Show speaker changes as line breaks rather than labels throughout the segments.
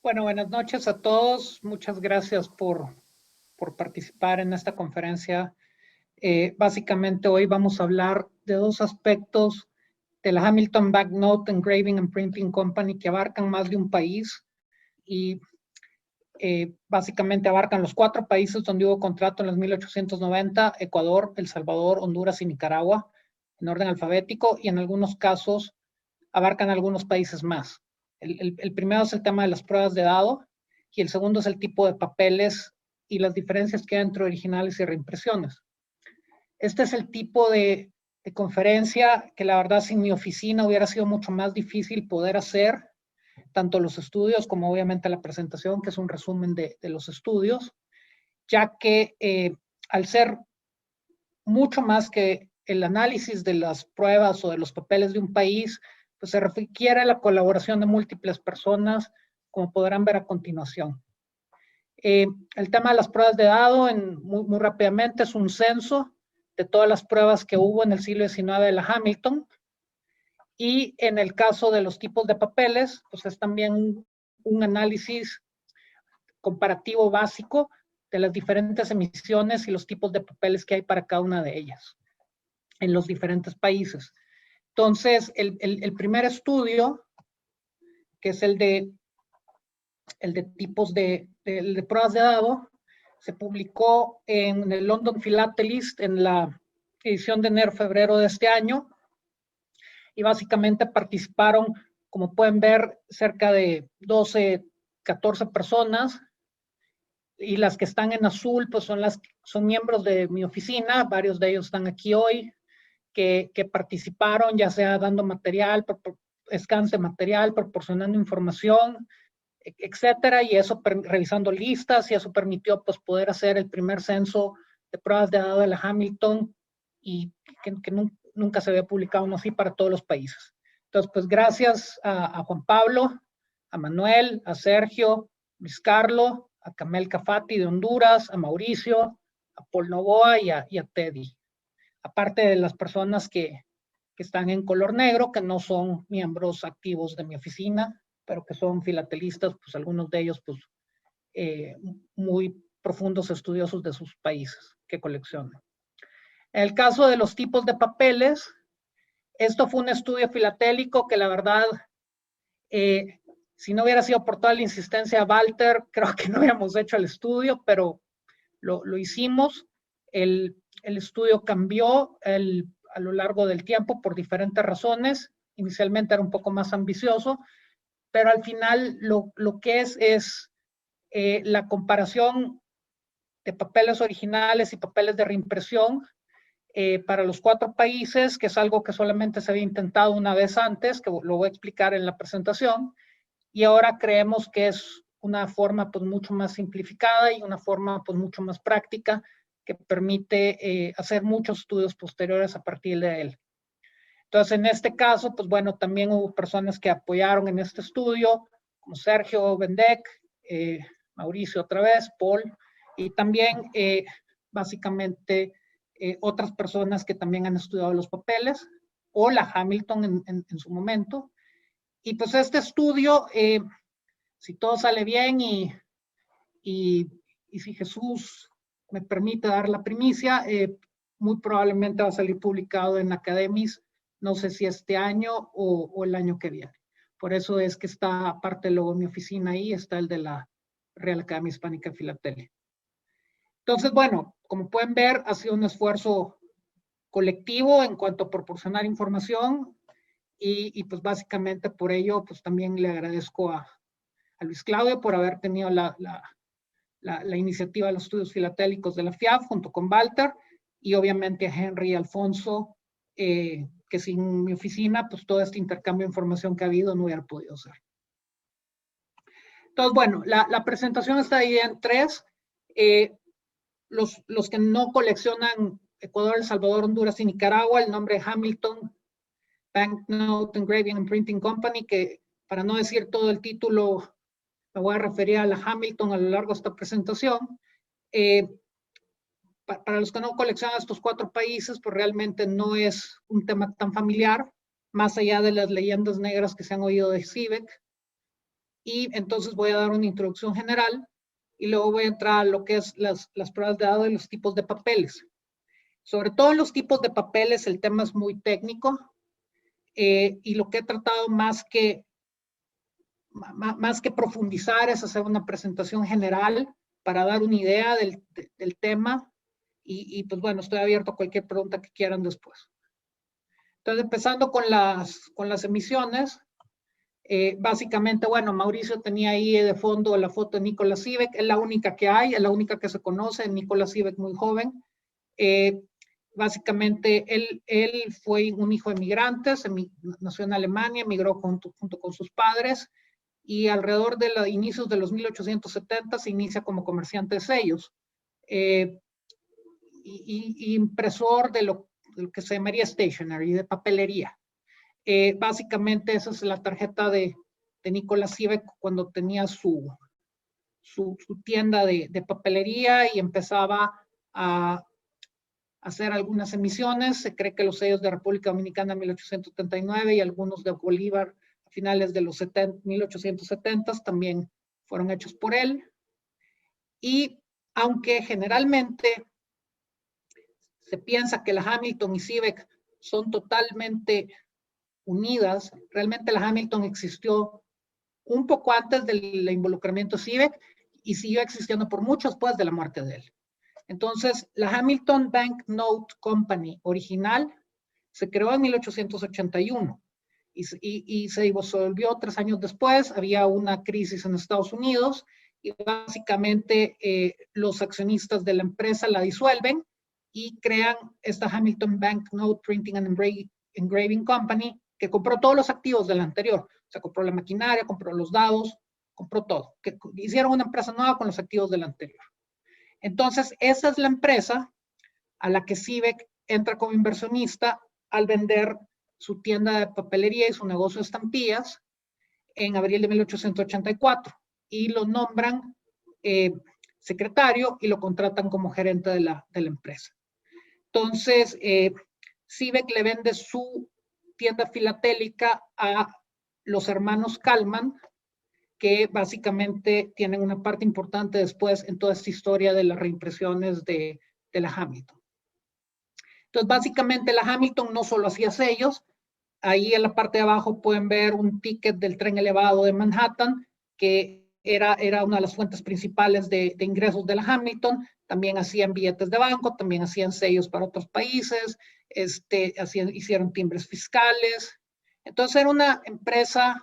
Bueno, buenas noches a todos. Muchas gracias por participar en esta conferencia. Básicamente hoy vamos a hablar de dos aspectos de la Hamilton Banknote Engraving and Printing Company que abarcan más de un país y básicamente abarcan los 4 países donde hubo contrato en los 1890, Ecuador, El Salvador, Honduras y Nicaragua, en orden alfabético, y en algunos casos abarcan algunos países más. El primero es el tema de las pruebas de dado y el segundo es el tipo de papeles y las diferencias que hay entre originales y reimpresiones. Este es el tipo de conferencia que la verdad sin mi oficina hubiera sido mucho más difícil poder hacer, tanto los estudios como obviamente la presentación, que es un resumen de los estudios, ya que al ser mucho más que el análisis de las pruebas o de los papeles de un país, pues se requiere la colaboración de múltiples personas, como podrán ver a continuación. El tema de las pruebas de dado, muy rápidamente, es un censo de todas las pruebas que hubo en el siglo XIX de la Hamilton. Y en el caso de los tipos de papeles, pues es también un análisis comparativo básico de las diferentes emisiones y los tipos de papeles que hay para cada una de ellas en los diferentes países. Entonces, el primer estudio, que es el de tipos de pruebas de dado, se publicó en el London Philatelist en la edición de enero-febrero de este año, y básicamente participaron, como pueden ver, cerca de 12, 14 personas, y las que están en azul pues son miembros de mi oficina, varios de ellos están aquí hoy, que participaron, ya sea dando material, scans de material, proporcionando información, etcétera, y eso revisando listas, y eso permitió pues poder hacer el primer censo de pruebas de dado de la Hamilton, y que nunca se había publicado uno así para todos los países. Entonces, pues gracias a Juan Pablo, a Manuel, a Sergio, Luis Carlos, a Camel Cafati de Honduras, a Mauricio, a Paul Novoa y a Teddy. Aparte de las personas que están en color negro, que no son miembros activos de mi oficina, pero que son filatelistas, pues algunos de ellos pues muy profundos estudiosos de sus países que coleccionan. En el caso de los tipos de papeles, esto fue un estudio filatélico que la verdad, si no hubiera sido por toda la insistencia de Walter, creo que no hubiéramos hecho el estudio, pero lo hicimos. El estudio cambió a lo largo del tiempo por diferentes razones. Inicialmente era un poco más ambicioso, pero al final lo que es la comparación de papeles originales y papeles de reimpresión para los 4 países, que es algo que solamente se había intentado una vez antes, que lo voy a explicar en la presentación, y ahora creemos que es una forma pues mucho más simplificada y una forma pues mucho más práctica que permite hacer muchos estudios posteriores a partir de él. Entonces, en este caso, pues bueno, también hubo personas que apoyaron en este estudio, como Sergio Bendec, Mauricio otra vez, Paul, y también básicamente otras personas que también han estudiado los papeles, o la Hamilton en su momento. Y pues este estudio, si todo sale bien y si Jesús me permite dar la primicia, muy probablemente va a salir publicado en Academis, no sé si este año o el año que viene. Por eso es que está, aparte luego mi oficina ahí, está el de la Real Academia Hispánica de Filatelia. Entonces, bueno, como pueden ver, ha sido un esfuerzo colectivo en cuanto a proporcionar información, y pues básicamente por ello, pues también le agradezco a Luis Claudio por haber tenido la iniciativa de los estudios filatélicos de la FIAF junto con Walter, y obviamente a Henry y Alfonso, que sin mi oficina, pues todo este intercambio de información que ha habido no hubiera podido ser. Entonces, bueno, la presentación está dividida en 3. Los que no coleccionan Ecuador, El Salvador, Honduras y Nicaragua, el nombre Hamilton Banknote Engraving and Printing Company, que para no decir todo el título, me voy a referir a la Hamilton a lo largo de esta presentación. Para los que no coleccionan estos 4 países, pues realmente no es un tema tan familiar, más allá de las leyendas negras que se han oído de CIVEC. y entonces voy a dar una introducción general y luego voy a entrar a lo que es las pruebas de dado y los tipos de papeles. Sobre todo en los tipos de papeles el tema es muy técnico y lo que he tratado más que profundizar es hacer una presentación general para dar una idea del tema y pues bueno, estoy abierto a cualquier pregunta que quieran después. Entonces, empezando con las emisiones, básicamente, bueno, Mauricio tenía ahí de fondo la foto de Nicolas Sivek, es la única que hay, es la única que se conoce, Nicolas Sivek muy joven. Básicamente, él fue un hijo de migrantes, nació en Alemania, emigró junto con sus padres, y alrededor de los inicios de los 1870 se inicia como comerciante de sellos y impresor de lo que se llamaría stationery, de papelería. Básicamente esa es la tarjeta de Nicolas Sivek cuando tenía su tienda de papelería y empezaba a hacer algunas emisiones. Se cree que los sellos de República Dominicana en 1879 y algunos de Bolívar a finales de los 1870 también fueron hechos por él. Y aunque generalmente se piensa que la Hamilton y Sivek son totalmente unidas, realmente la Hamilton existió un poco antes del involucramiento Sivek y siguió existiendo por mucho después de la muerte de él. Entonces, la Hamilton Bank Note Company original se creó en 1881 y se disolvió 3 años después. Había una crisis en Estados Unidos y básicamente los accionistas de la empresa la disuelven y crean esta Hamilton Bank Note Printing and Engraving Company, que compró todos los activos de la anterior. O sea, compró la maquinaria, compró los dados, compró todo. Que hicieron una empresa nueva con los activos de la anterior. Entonces, esa es la empresa a la que Sivek entra como inversionista al vender su tienda de papelería y su negocio de estampillas en abril de 1884 y lo nombran secretario y lo contratan como gerente de la empresa. Entonces, Sivek le vende su tienda filatélica a los hermanos Kalman, que básicamente tienen una parte importante después en toda esta historia de las reimpresiones de la Hamilton. Entonces, básicamente la Hamilton no solo hacía sellos, ahí en la parte de abajo pueden ver un ticket del tren elevado de Manhattan, que era una de las fuentes principales de ingresos de la Hamilton. También hacían billetes de banco, también hacían sellos para otros países, hicieron timbres fiscales. Entonces era una empresa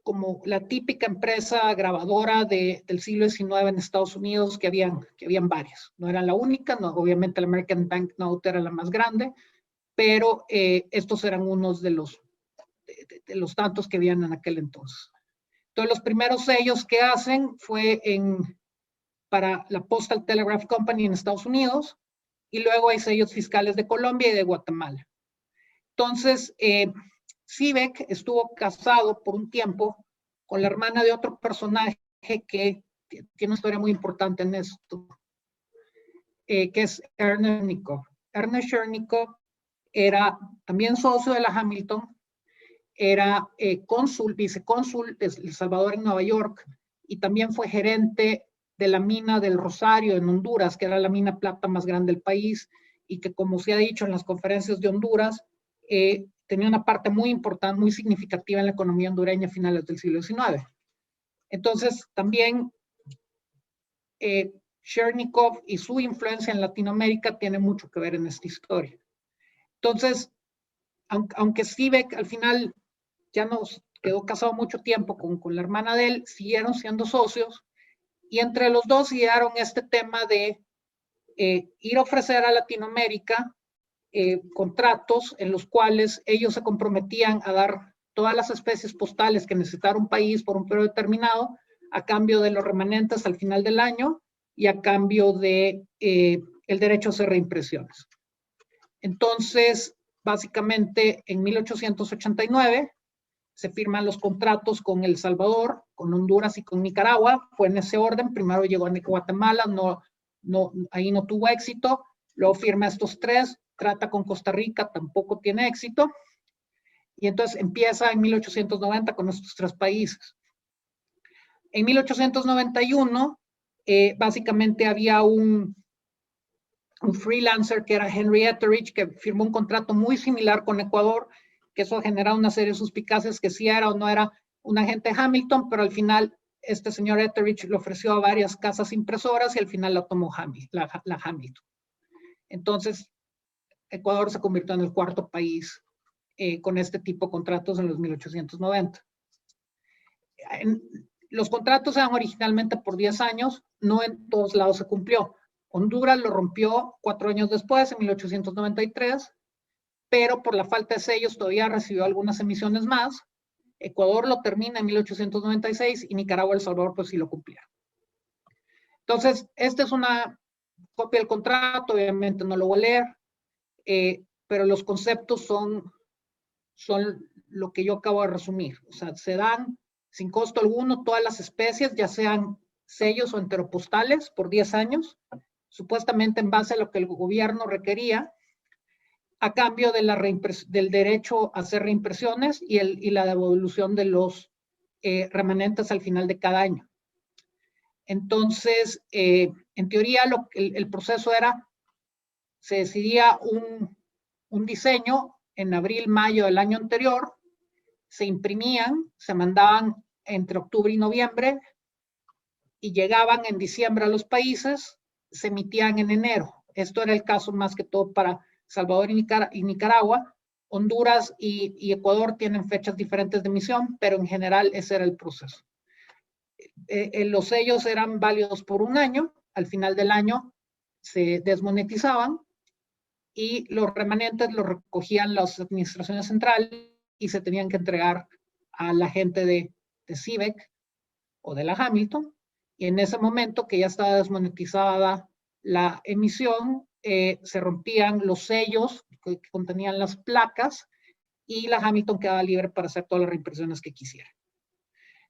como la típica empresa grabadora del siglo XIX en Estados Unidos, que habían varias. No era la única, no, obviamente la American Bank Note era la más grande, pero estos eran unos de los tantos que habían en aquel entonces. Entonces, los primeros sellos que hacen fue para la Postal Telegraph Company en Estados Unidos, y luego hay sellos fiscales de Colombia y de Guatemala. Entonces, Sivek estuvo casado por un tiempo con la hermana de otro personaje que tiene una historia muy importante en esto, que es Ernest Chernikov. Ernest Chernikov era también socio de la Hamilton, era vicecónsul de El Salvador en Nueva York, y también fue gerente de la mina del Rosario en Honduras, que era la mina plata más grande del país, y que, como se ha dicho en las conferencias de Honduras, tenía una parte muy importante, muy significativa en la economía hondureña a finales del siglo XIX. Entonces, también Chernikov y su influencia en Latinoamérica tiene mucho que ver en esta historia. Entonces, aunque Sivek al final ya nos quedó casado mucho tiempo con la hermana de él, siguieron siendo socios, y entre los dos idearon este tema de ir a ofrecer a Latinoamérica contratos en los cuales ellos se comprometían a dar todas las especies postales que necesitara un país por un periodo determinado, a cambio de los remanentes al final del año y a cambio de el derecho a hacer reimpresiones. Entonces, básicamente, en 1889 se firman los contratos con El Salvador, con Honduras y con Nicaragua. Fue en ese orden. Primero llegó a Guatemala, ahí no tuvo éxito. Luego firma estos tres, trata con Costa Rica, tampoco tiene éxito. Y entonces empieza en 1890 con estos 3 países. En 1891, básicamente había un freelancer que era Henry Etheridge, que firmó un contrato muy similar con Ecuador, que eso ha generado una serie de suspicacias que sí era o no era un agente de Hamilton, pero al final este señor Etheridge le ofreció a varias casas impresoras y al final la tomó la Hamilton. Entonces, Ecuador se convirtió en el 4º país con este tipo de contratos en los 1890. Los contratos eran originalmente por 10 años, no en todos lados se cumplió. Honduras lo rompió 4 años después, en 1893, pero por la falta de sellos todavía recibió algunas emisiones más. Ecuador lo termina en 1896 y Nicaragua y El Salvador pues sí lo cumplieron. Entonces, esta es una copia del contrato, obviamente no lo voy a leer, pero los conceptos son lo que yo acabo de resumir. O sea, se dan sin costo alguno todas las especies, ya sean sellos o enteropostales por 10 años, supuestamente en base a lo que el gobierno requería, a cambio de del derecho a hacer reimpresiones y la devolución de los remanentes al final de cada año. Entonces, en teoría, el proceso era, se decidía un diseño en abril, mayo del año anterior, se imprimían, se mandaban entre octubre y noviembre y llegaban en diciembre a los países, se emitían en enero. Esto era el caso más que todo para Salvador y Nicaragua. Honduras y Ecuador tienen fechas diferentes de emisión, pero en general ese era el proceso. Los sellos eran válidos por 1 año, al final del año se desmonetizaban y los remanentes los recogían las administraciones centrales y se tenían que entregar a la gente de CIVEC o de la Hamilton, y en ese momento que ya estaba desmonetizada la emisión, se rompían los sellos que contenían las placas y la Hamilton quedaba libre para hacer todas las reimpresiones que quisiera.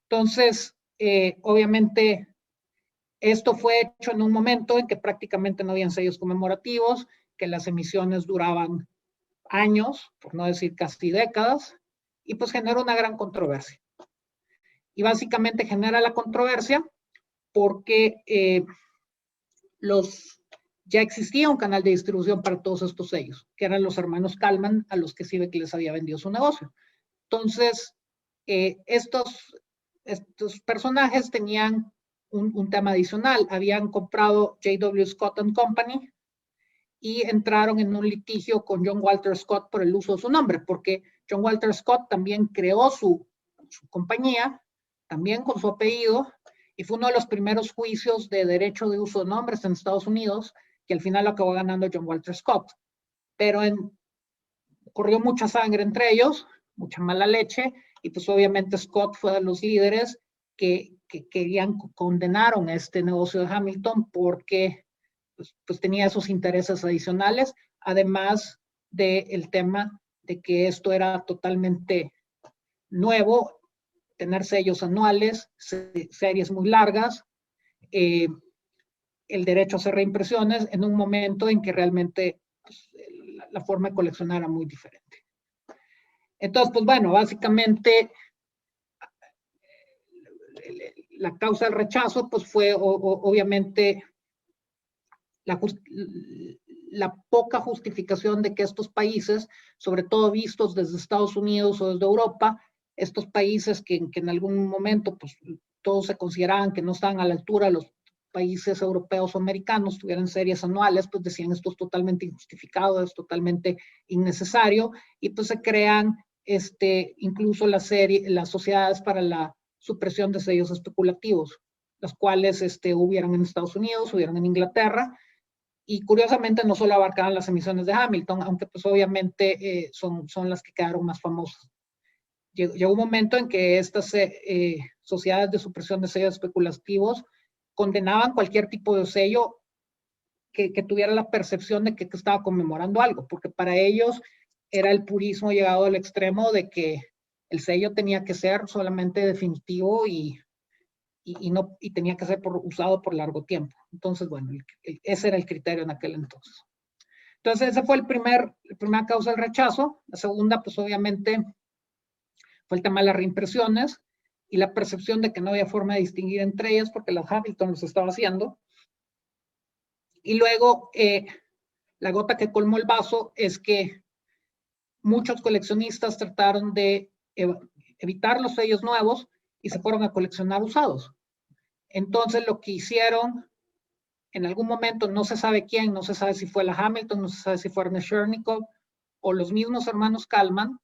Entonces, obviamente, esto fue hecho en un momento en que prácticamente no habían sellos conmemorativos, que las emisiones duraban años, por no decir casi décadas, y pues generó una gran controversia. Y básicamente genera la controversia porque ya existía un canal de distribución para todos estos sellos, que eran los hermanos Kalman, a los que CIVEC les había vendido su negocio. Entonces, estos personajes tenían un tema adicional. Habían comprado J.W. Scott & Company y entraron en un litigio con John Walter Scott por el uso de su nombre, porque John Walter Scott también creó su compañía, también con su apellido, y fue uno de los primeros juicios de derecho de uso de nombres en Estados Unidos, que al final lo acabó ganando John Walter Scott. Pero corrió mucha sangre entre ellos, mucha mala leche, y pues obviamente Scott fue de los líderes que condenaron este negocio de Hamilton porque pues tenía esos intereses adicionales, además del tema de que esto era totalmente nuevo, tener sellos anuales, series muy largas, el derecho a hacer reimpresiones en un momento en que realmente pues, la forma de coleccionar era muy diferente. Entonces, pues bueno, básicamente la causa del rechazo pues fue obviamente la poca justificación de que estos países, sobre todo vistos desde Estados Unidos o desde Europa, estos países que en algún momento pues todos se consideraban que no estaban a la altura de los países europeos o americanos, tuvieran series anuales, pues decían esto es totalmente injustificado, es totalmente innecesario, y pues se crean incluso las sociedades para la supresión de sellos especulativos, las cuales hubieran en Estados Unidos, hubieran en Inglaterra, y curiosamente no solo abarcaban las emisiones de Hamilton, aunque pues obviamente son las que quedaron más famosas. Llegó un momento en que estas sociedades de supresión de sellos especulativos condenaban cualquier tipo de sello que tuviera la percepción de que estaba conmemorando algo, porque para ellos era el purismo llegado al extremo de que el sello tenía que ser solamente definitivo y tenía que ser usado por largo tiempo. Entonces, bueno, ese era el criterio en aquel entonces. Entonces, ese fue la primera causa del rechazo. La segunda, pues obviamente, fue el tema de las reimpresiones y la percepción de que no había forma de distinguir entre ellas porque las Hamilton los estaba haciendo. Y luego, la gota que colmó el vaso es que muchos coleccionistas trataron de evitar los sellos nuevos y se fueron a coleccionar usados. Entonces, lo que hicieron en algún momento, no se sabe quién, no se sabe si fue la Hamilton, no se sabe si fue Ernest Chernikov o los mismos hermanos Kalman,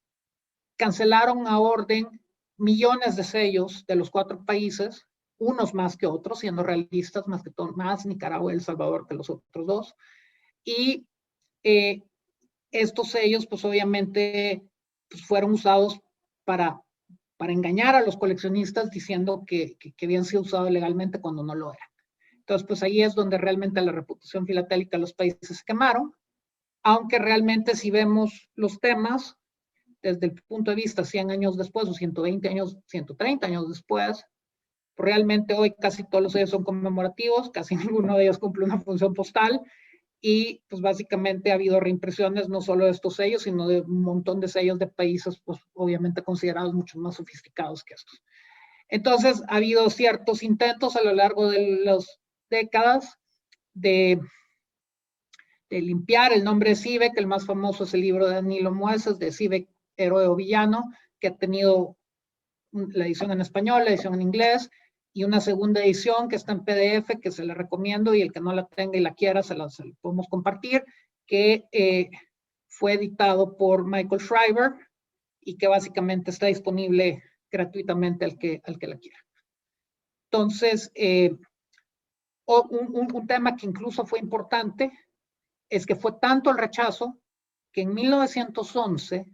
cancelaron a orden millones de sellos de los 4 países, unos más que otros, siendo realistas, más que todo, más Nicaragua y El Salvador que los otros 2. Y estos sellos, pues obviamente, pues, fueron usados para engañar a los coleccionistas diciendo que habían sido usados legalmente cuando no lo eran. Entonces, pues ahí es donde realmente la reputación filatélica de los países se quemaron, aunque realmente si vemos los temas, desde el punto de vista 100 años después o 120 años, 130 años después, realmente hoy casi todos los sellos son conmemorativos, casi ninguno de ellos cumple una función postal y pues básicamente ha habido reimpresiones no solo de estos sellos, sino de un montón de sellos de países pues obviamente considerados mucho más sofisticados que estos. Entonces ha habido ciertos intentos a lo largo de las décadas de limpiar el nombre de Sivek. El más famoso es el libro de Danilo Mueces, de Sivek, héroe o villano, que ha tenido la edición en español, la edición en inglés, y una segunda edición que está en PDF, que se la recomiendo, y el que no la tenga y la quiera, se la podemos compartir, que fue editado por Michael Schreiber, y que básicamente está disponible gratuitamente al que la quiera. Entonces, un tema que incluso fue importante es que fue tanto el rechazo que en 1911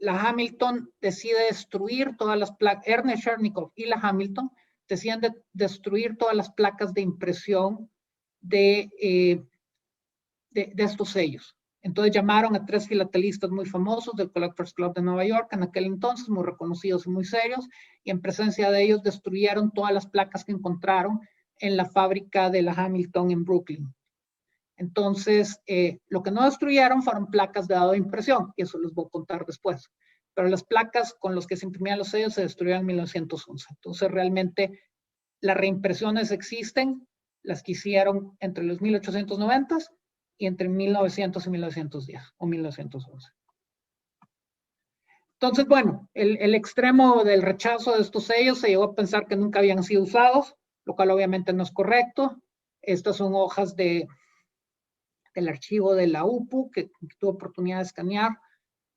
la Hamilton decide destruir todas las placas, Ernest Chernikov y la Hamilton deciden destruir todas las placas de impresión de estos sellos. Entonces llamaron a 3 filatelistas muy famosos del Collectors Club de Nueva York en aquel entonces, muy reconocidos y muy serios, y en presencia de ellos destruyeron todas las placas que encontraron en la fábrica de la Hamilton en Brooklyn. Entonces, lo que no destruyeron fueron placas de dado de impresión, y eso les voy a contar después. Pero las placas con las que se imprimían los sellos se destruyeron en 1911. Entonces, realmente, las reimpresiones existen, las que hicieron entre los 1890 y entre 1900 y 1910 o 1911. Entonces, bueno, el extremo del rechazo de estos sellos se llegó a pensar que nunca habían sido usados, lo cual obviamente no es correcto. Estas son hojas del archivo de la UPU que tuve oportunidad de escanear,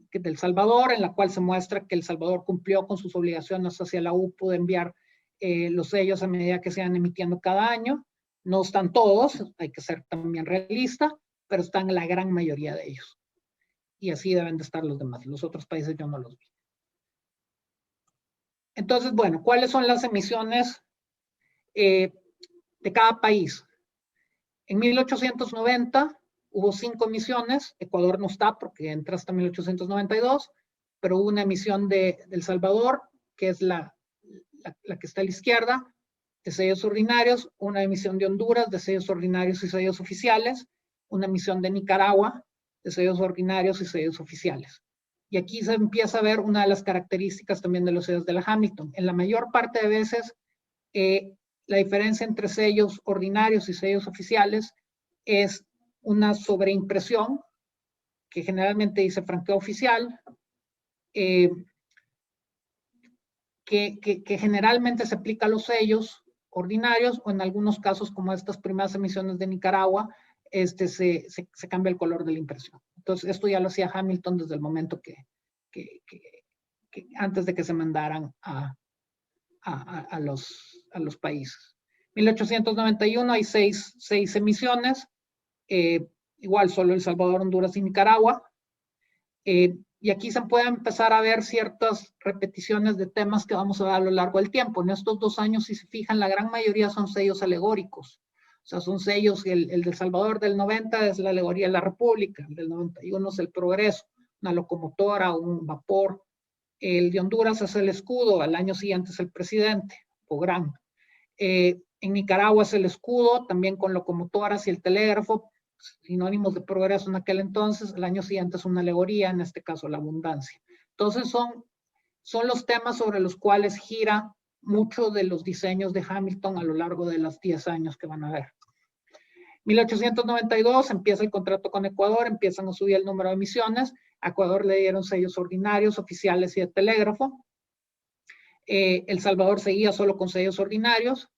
que del Salvador, en la cual se muestra que El Salvador cumplió con sus obligaciones hacia la UPU de enviar los sellos a medida que se van emitiendo cada año. No están todos, hay que ser también realista, pero están la gran mayoría de ellos. Y así deben de estar los demás. Los otros países yo no los vi. Entonces, bueno, ¿cuáles son las emisiones de cada país? En 1890 hubo 5 emisiones, Ecuador no está porque entra hasta 1892, pero hubo una emisión de El Salvador, que es la que está a la izquierda, de sellos ordinarios, una emisión de Honduras de sellos ordinarios y sellos oficiales, una emisión de Nicaragua de sellos ordinarios y sellos oficiales. Y aquí se empieza a ver una de las características también de los sellos de la Hamilton. En la mayor parte de veces, la diferencia entre sellos ordinarios y sellos oficiales es una sobreimpresión, que generalmente dice franqueo oficial, que generalmente se aplica a los sellos ordinarios, o en algunos casos, como estas primeras emisiones de Nicaragua, se cambia el color de la impresión. Entonces, esto ya lo hacía Hamilton desde el momento que antes de que se mandaran a los países. 1891 hay 6 emisiones, igual solo El Salvador, Honduras y Nicaragua. Y aquí se pueden empezar a ver ciertas repeticiones de temas que vamos a ver a lo largo del tiempo. En estos 2 años, si se fijan, la gran mayoría son sellos alegóricos. O sea, son sellos, el del Salvador del 90 es la alegoría de la República, el del 91 es el progreso, una locomotora, un vapor. El de Honduras es el escudo, al año siguiente es el presidente, o gran. En Nicaragua es el escudo, también con locomotoras y el telégrafo, sinónimos de progreso en aquel entonces. El año siguiente es una alegoría, en este caso la abundancia. Entonces son son los temas sobre los cuales gira mucho de los diseños de Hamilton a lo largo de los 10 años que van a ver. 1892 empieza el contrato con Ecuador, empiezan a subir el número de emisiones. A Ecuador le dieron sellos ordinarios, oficiales y de telégrafo. El Salvador seguía solo con sellos ordinarios,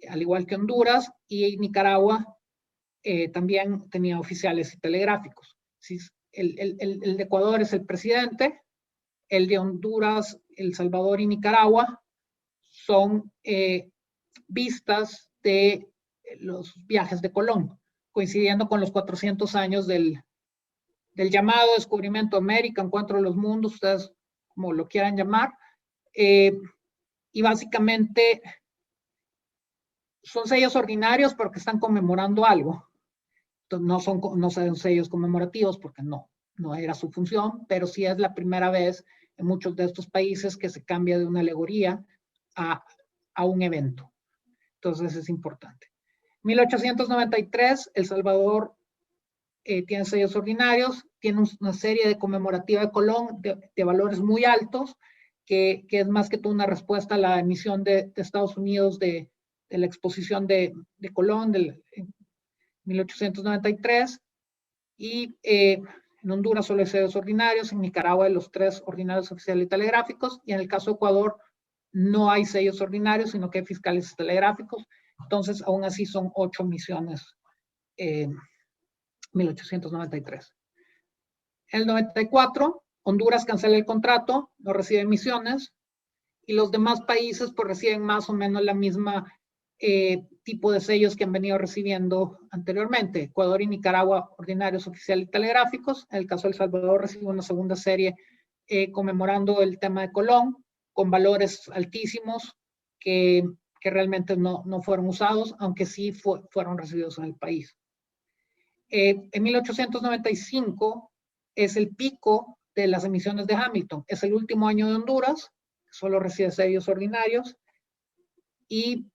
al igual que Honduras, y Nicaragua también tenía oficiales y telegráficos. El de Ecuador es el presidente, el de Honduras, El Salvador y Nicaragua son vistas de los viajes de Colón, coincidiendo con los 400 años del llamado descubrimiento de América, encuentro de los mundos, ustedes como lo quieran llamar, y básicamente son sellos ordinarios porque están conmemorando algo. Entonces, no son sellos conmemorativos porque no era su función, pero sí es la primera vez en muchos de estos países que se cambia de una alegoría a un evento. Entonces es importante. 1893, El Salvador tiene sellos ordinarios, tiene una serie de conmemorativa de Colón de valores muy altos, que es más que todo una respuesta a la emisión de Estados Unidos de la exposición de Colón en 1893. Y en Honduras solo hay sellos ordinarios, en Nicaragua los 3 ordinarios oficiales y telegráficos, y en el caso de Ecuador no hay sellos ordinarios, sino que hay fiscales telegráficos. Entonces, aún así son 8 misiones 1893. En el 94, Honduras cancela el contrato, no recibe misiones, y los demás países pues reciben más o menos la misma tipo de sellos que han venido recibiendo anteriormente. Ecuador y Nicaragua, ordinarios oficiales y telegráficos. En el caso de El Salvador recibe una segunda serie conmemorando el tema de Colón, con valores altísimos que realmente no fueron usados, aunque sí fueron recibidos en el país. En 1895 es el pico de las emisiones de Hamilton. Es el último año de Honduras, solo recibe sellos ordinarios, y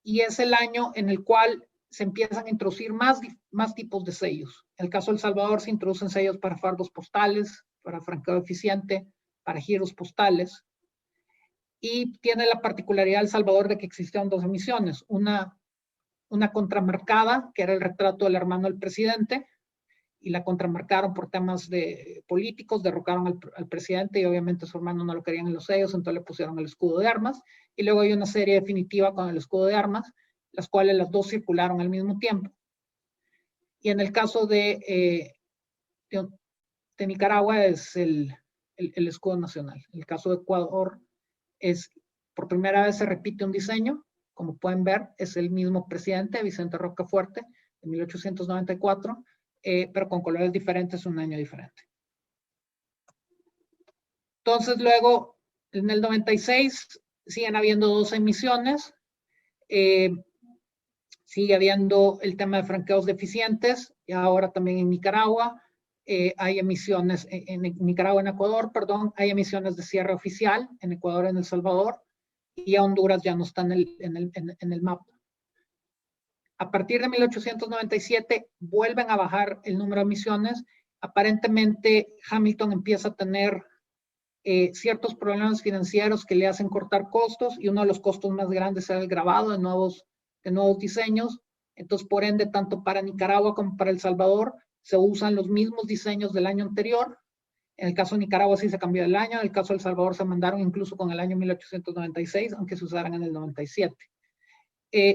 es el año en el cual se empiezan a introducir más tipos de sellos. En el caso de El Salvador se introducen sellos para fardos postales, para franqueo eficiente, para giros postales, y tiene la particularidad El Salvador de que existían 2 emisiones, una contramarcada, que era el retrato del hermano del presidente, y la contramarcaron por temas políticos, derrocaron al presidente y obviamente su hermano no lo querían en los sellos, entonces le pusieron el escudo de armas, y luego hay una serie definitiva con el escudo de armas, las cuales las 2 circularon al mismo tiempo. Y en el caso de Nicaragua es el escudo nacional. En el caso de Ecuador por primera vez se repite un diseño, como pueden ver, es el mismo presidente, Vicente Rocafuerte, en 1894, pero con colores diferentes, un año diferente. Entonces, luego, en el 96, siguen habiendo 2 emisiones, sigue habiendo el tema de franqueos deficientes, y ahora también en Nicaragua hay emisiones, en Nicaragua, en Ecuador, perdón, hay emisiones de cierre oficial, en Ecuador, en El Salvador, y a Honduras ya no está en el mapa. A partir de 1897 vuelven a bajar el número de emisiones. Aparentemente Hamilton empieza a tener ciertos problemas financieros que le hacen cortar costos, y uno de los costos más grandes era el grabado de nuevos diseños. Entonces, por ende, tanto para Nicaragua como para El Salvador se usan los mismos diseños del año anterior. En el caso de Nicaragua sí se cambió el año, en el caso de El Salvador se mandaron incluso con el año 1896, aunque se usaran en el 97.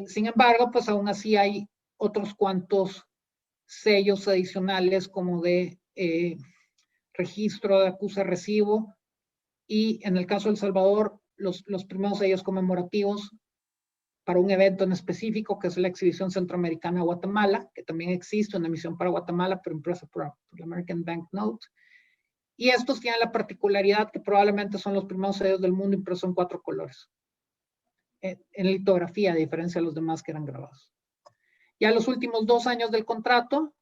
Sin embargo, pues aún así hay otros cuantos sellos adicionales como de registro de acuse recibo, y en el caso de El Salvador, los primeros sellos conmemorativos para un evento en específico, que es la exhibición centroamericana de Guatemala, que también existe una emisión para Guatemala, pero impresa por la American Banknote. Y estos tienen la particularidad que probablemente son los primeros sellos del mundo impresos en 4 colores. En litografía, a diferencia de los demás que eran grabados. Ya los últimos 2 años del contrato,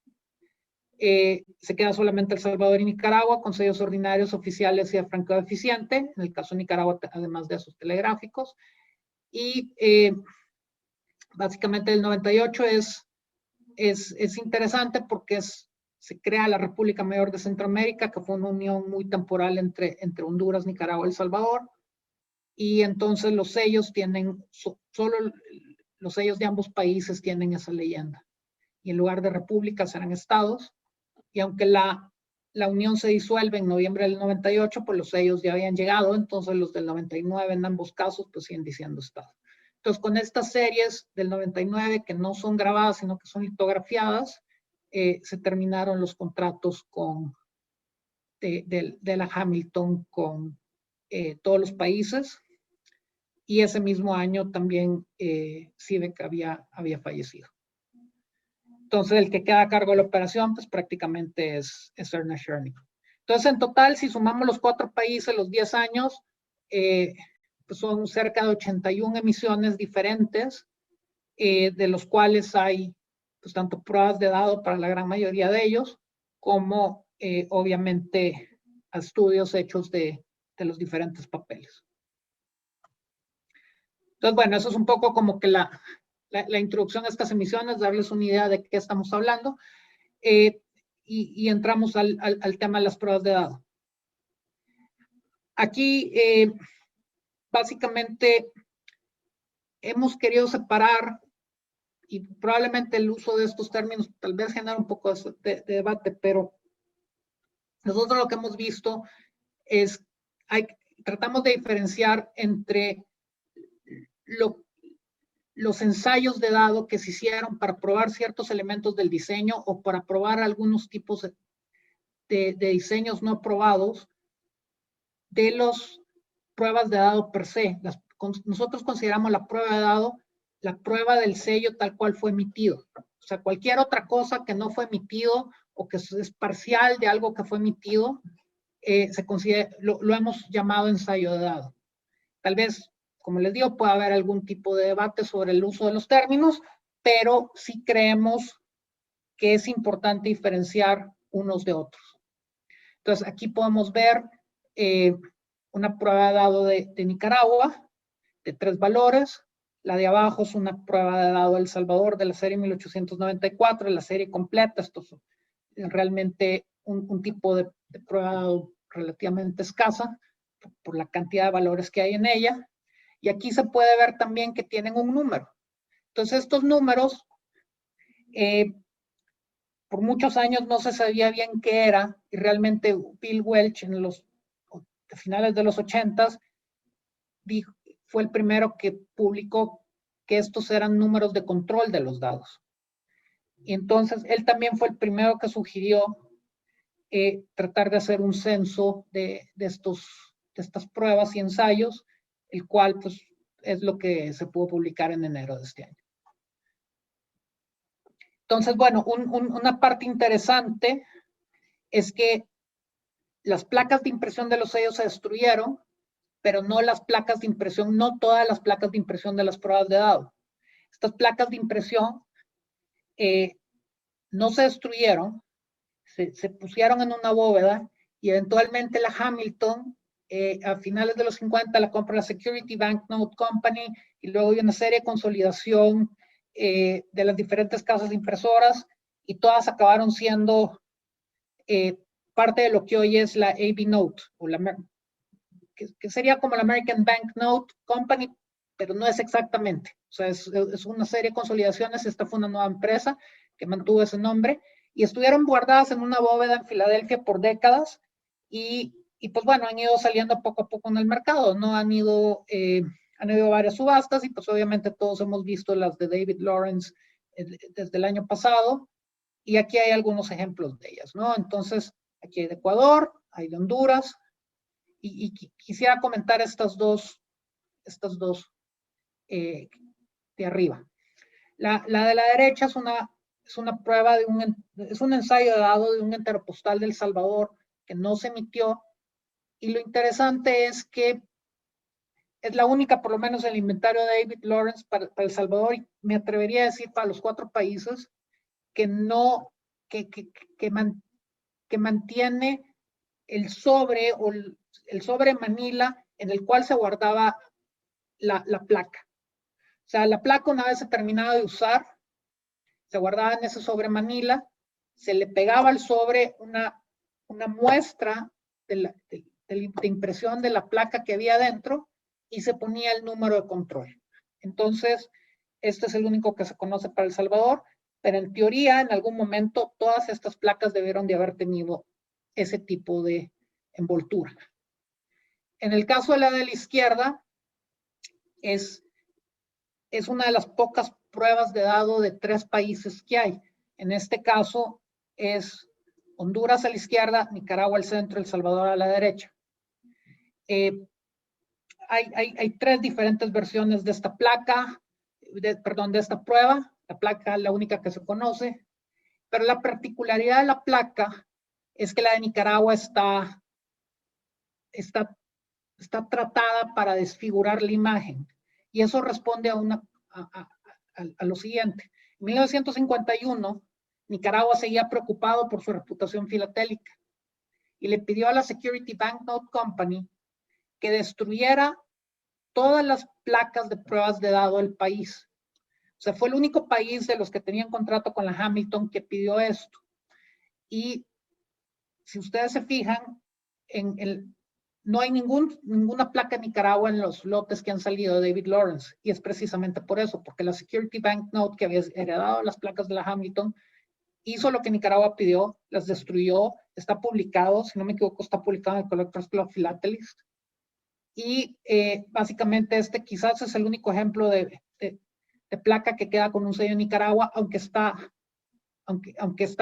se queda solamente El Salvador y Nicaragua con sellos ordinarios oficiales y de franqueo eficiente, en el caso de Nicaragua, además de esos telegráficos. Y básicamente el 98 es interesante porque es se crea la República Mayor de Centroamérica, que fue una unión muy temporal entre Honduras, Nicaragua y El Salvador. Y entonces los sellos tienen, solo los sellos de ambos países tienen esa leyenda. Y en lugar de repúblicas eran estados. Y aunque la unión se disuelve en noviembre del 98, pues los sellos ya habían llegado, entonces los del 99 en ambos casos pues siguen diciendo estado. Entonces con estas series del 99 que no son grabadas, sino que son litografiadas, se terminaron los contratos de la Hamilton con todos los países. Y ese mismo año también Sivek había fallecido. Entonces, el que queda a cargo de la operación, pues prácticamente es Ernest Cherny. Entonces, en total, si sumamos los 4 países, los 10 años, pues son cerca de 81 emisiones diferentes, de los cuales hay, pues, tanto pruebas de dado para la gran mayoría de ellos, como obviamente estudios hechos de los diferentes papeles. Entonces, bueno, eso es un poco como que la introducción a estas emisiones, darles una idea de qué estamos hablando, y entramos al tema de las pruebas de dado. Aquí, básicamente, hemos querido separar, y probablemente el uso de estos términos tal vez genera un poco de debate, pero nosotros lo que hemos visto es, tratamos de diferenciar entre los ensayos de dado que se hicieron para probar ciertos elementos del diseño o para probar algunos tipos de diseños no probados, de las pruebas de dado per se. Nosotros consideramos la prueba de dado la prueba del sello tal cual fue emitido. O sea, cualquier otra cosa que no fue emitido o que es parcial de algo que fue emitido, se considera, lo hemos llamado ensayo de dado. Tal vez, como les digo, puede haber algún tipo de debate sobre el uso de los términos, pero sí creemos que es importante diferenciar unos de otros. Entonces, aquí podemos ver una prueba de dado de Nicaragua, de 3 valores. La de abajo es una prueba de dado de El Salvador de la serie 1894, la serie completa. Esto es realmente un tipo de prueba de dado relativamente escasa por la cantidad de valores que hay en ella. Y aquí se puede ver también que tienen un número. Entonces, estos números, por muchos años no se sabía bien qué era, y realmente Bill Welch en los finales de los 80s fue el primero que publicó que estos eran números de control de los dados. Y entonces él también fue el primero que sugirió tratar de hacer un censo de estas pruebas y ensayos, el cual pues es lo que se pudo publicar en enero de este año. Entonces, bueno, una parte interesante es que las placas de impresión de los sellos se destruyeron, pero no las placas de impresión, no todas las placas de impresión de las pruebas de dado. Estas placas de impresión no se destruyeron, se pusieron en una bóveda y eventualmente la Hamilton, a finales de los 50, la compra la Security Banknote Company y luego hay una serie de consolidación de las diferentes casas impresoras y todas acabaron siendo parte de lo que hoy es la AB Note, o que sería como la American Banknote Company, pero no es exactamente. O sea, es una serie de consolidaciones. Esta fue una nueva empresa que mantuvo ese nombre y estuvieron guardadas en una bóveda en Filadelfia por décadas y pues bueno, han ido saliendo poco a poco en el mercado, ¿no? Han ido varias subastas y pues obviamente todos hemos visto las de David Lawrence desde el año pasado y aquí hay algunos ejemplos de ellas, ¿no? Entonces, aquí hay de Ecuador, hay de Honduras y quisiera comentar estas dos de arriba. La de la derecha es una prueba es un ensayo de dado de un enteropostal de El Salvador que no se emitió y lo interesante es que es la única, por lo menos en el inventario de David Lawrence para El Salvador y me atrevería a decir para los 4 países que no, que mantiene el sobre o el sobre Manila en el cual se guardaba la placa. O sea, la placa una vez se terminaba de usar, se guardaba en ese sobre Manila, se le pegaba al sobre una muestra de impresión de la placa que había dentro y se ponía el número de control. Entonces, este es el único que se conoce para El Salvador, pero en teoría, en algún momento, todas estas placas debieron de haber tenido ese tipo de envoltura. En el caso de la izquierda, es una de las pocas pruebas de dado de 3 países que hay. En este caso es Honduras a la izquierda, Nicaragua al centro, El Salvador a la derecha. Hay 3 diferentes versiones de esta placa, de esta prueba. La placa es la única que se conoce, pero la particularidad de la placa es que la de Nicaragua está tratada para desfigurar la imagen. Y eso responde a lo siguiente. En 1951, Nicaragua seguía preocupado por su reputación filatélica y le pidió a la Security Banknote Company que destruyera todas las placas de pruebas de dado del país. O sea, fue el único país de los que tenían contrato con la Hamilton que pidió esto. Y si ustedes se fijan, no hay ninguna placa en Nicaragua en los lotes que han salido de David Lawrence, y es precisamente por eso, porque la Security Banknote, que había heredado las placas de la Hamilton, hizo lo que Nicaragua pidió, las destruyó, está publicado, si no me equivoco, está publicado en el Collectors Club Philatelist, y básicamente este quizás es el único ejemplo de placa que queda con un sello en Nicaragua, aunque está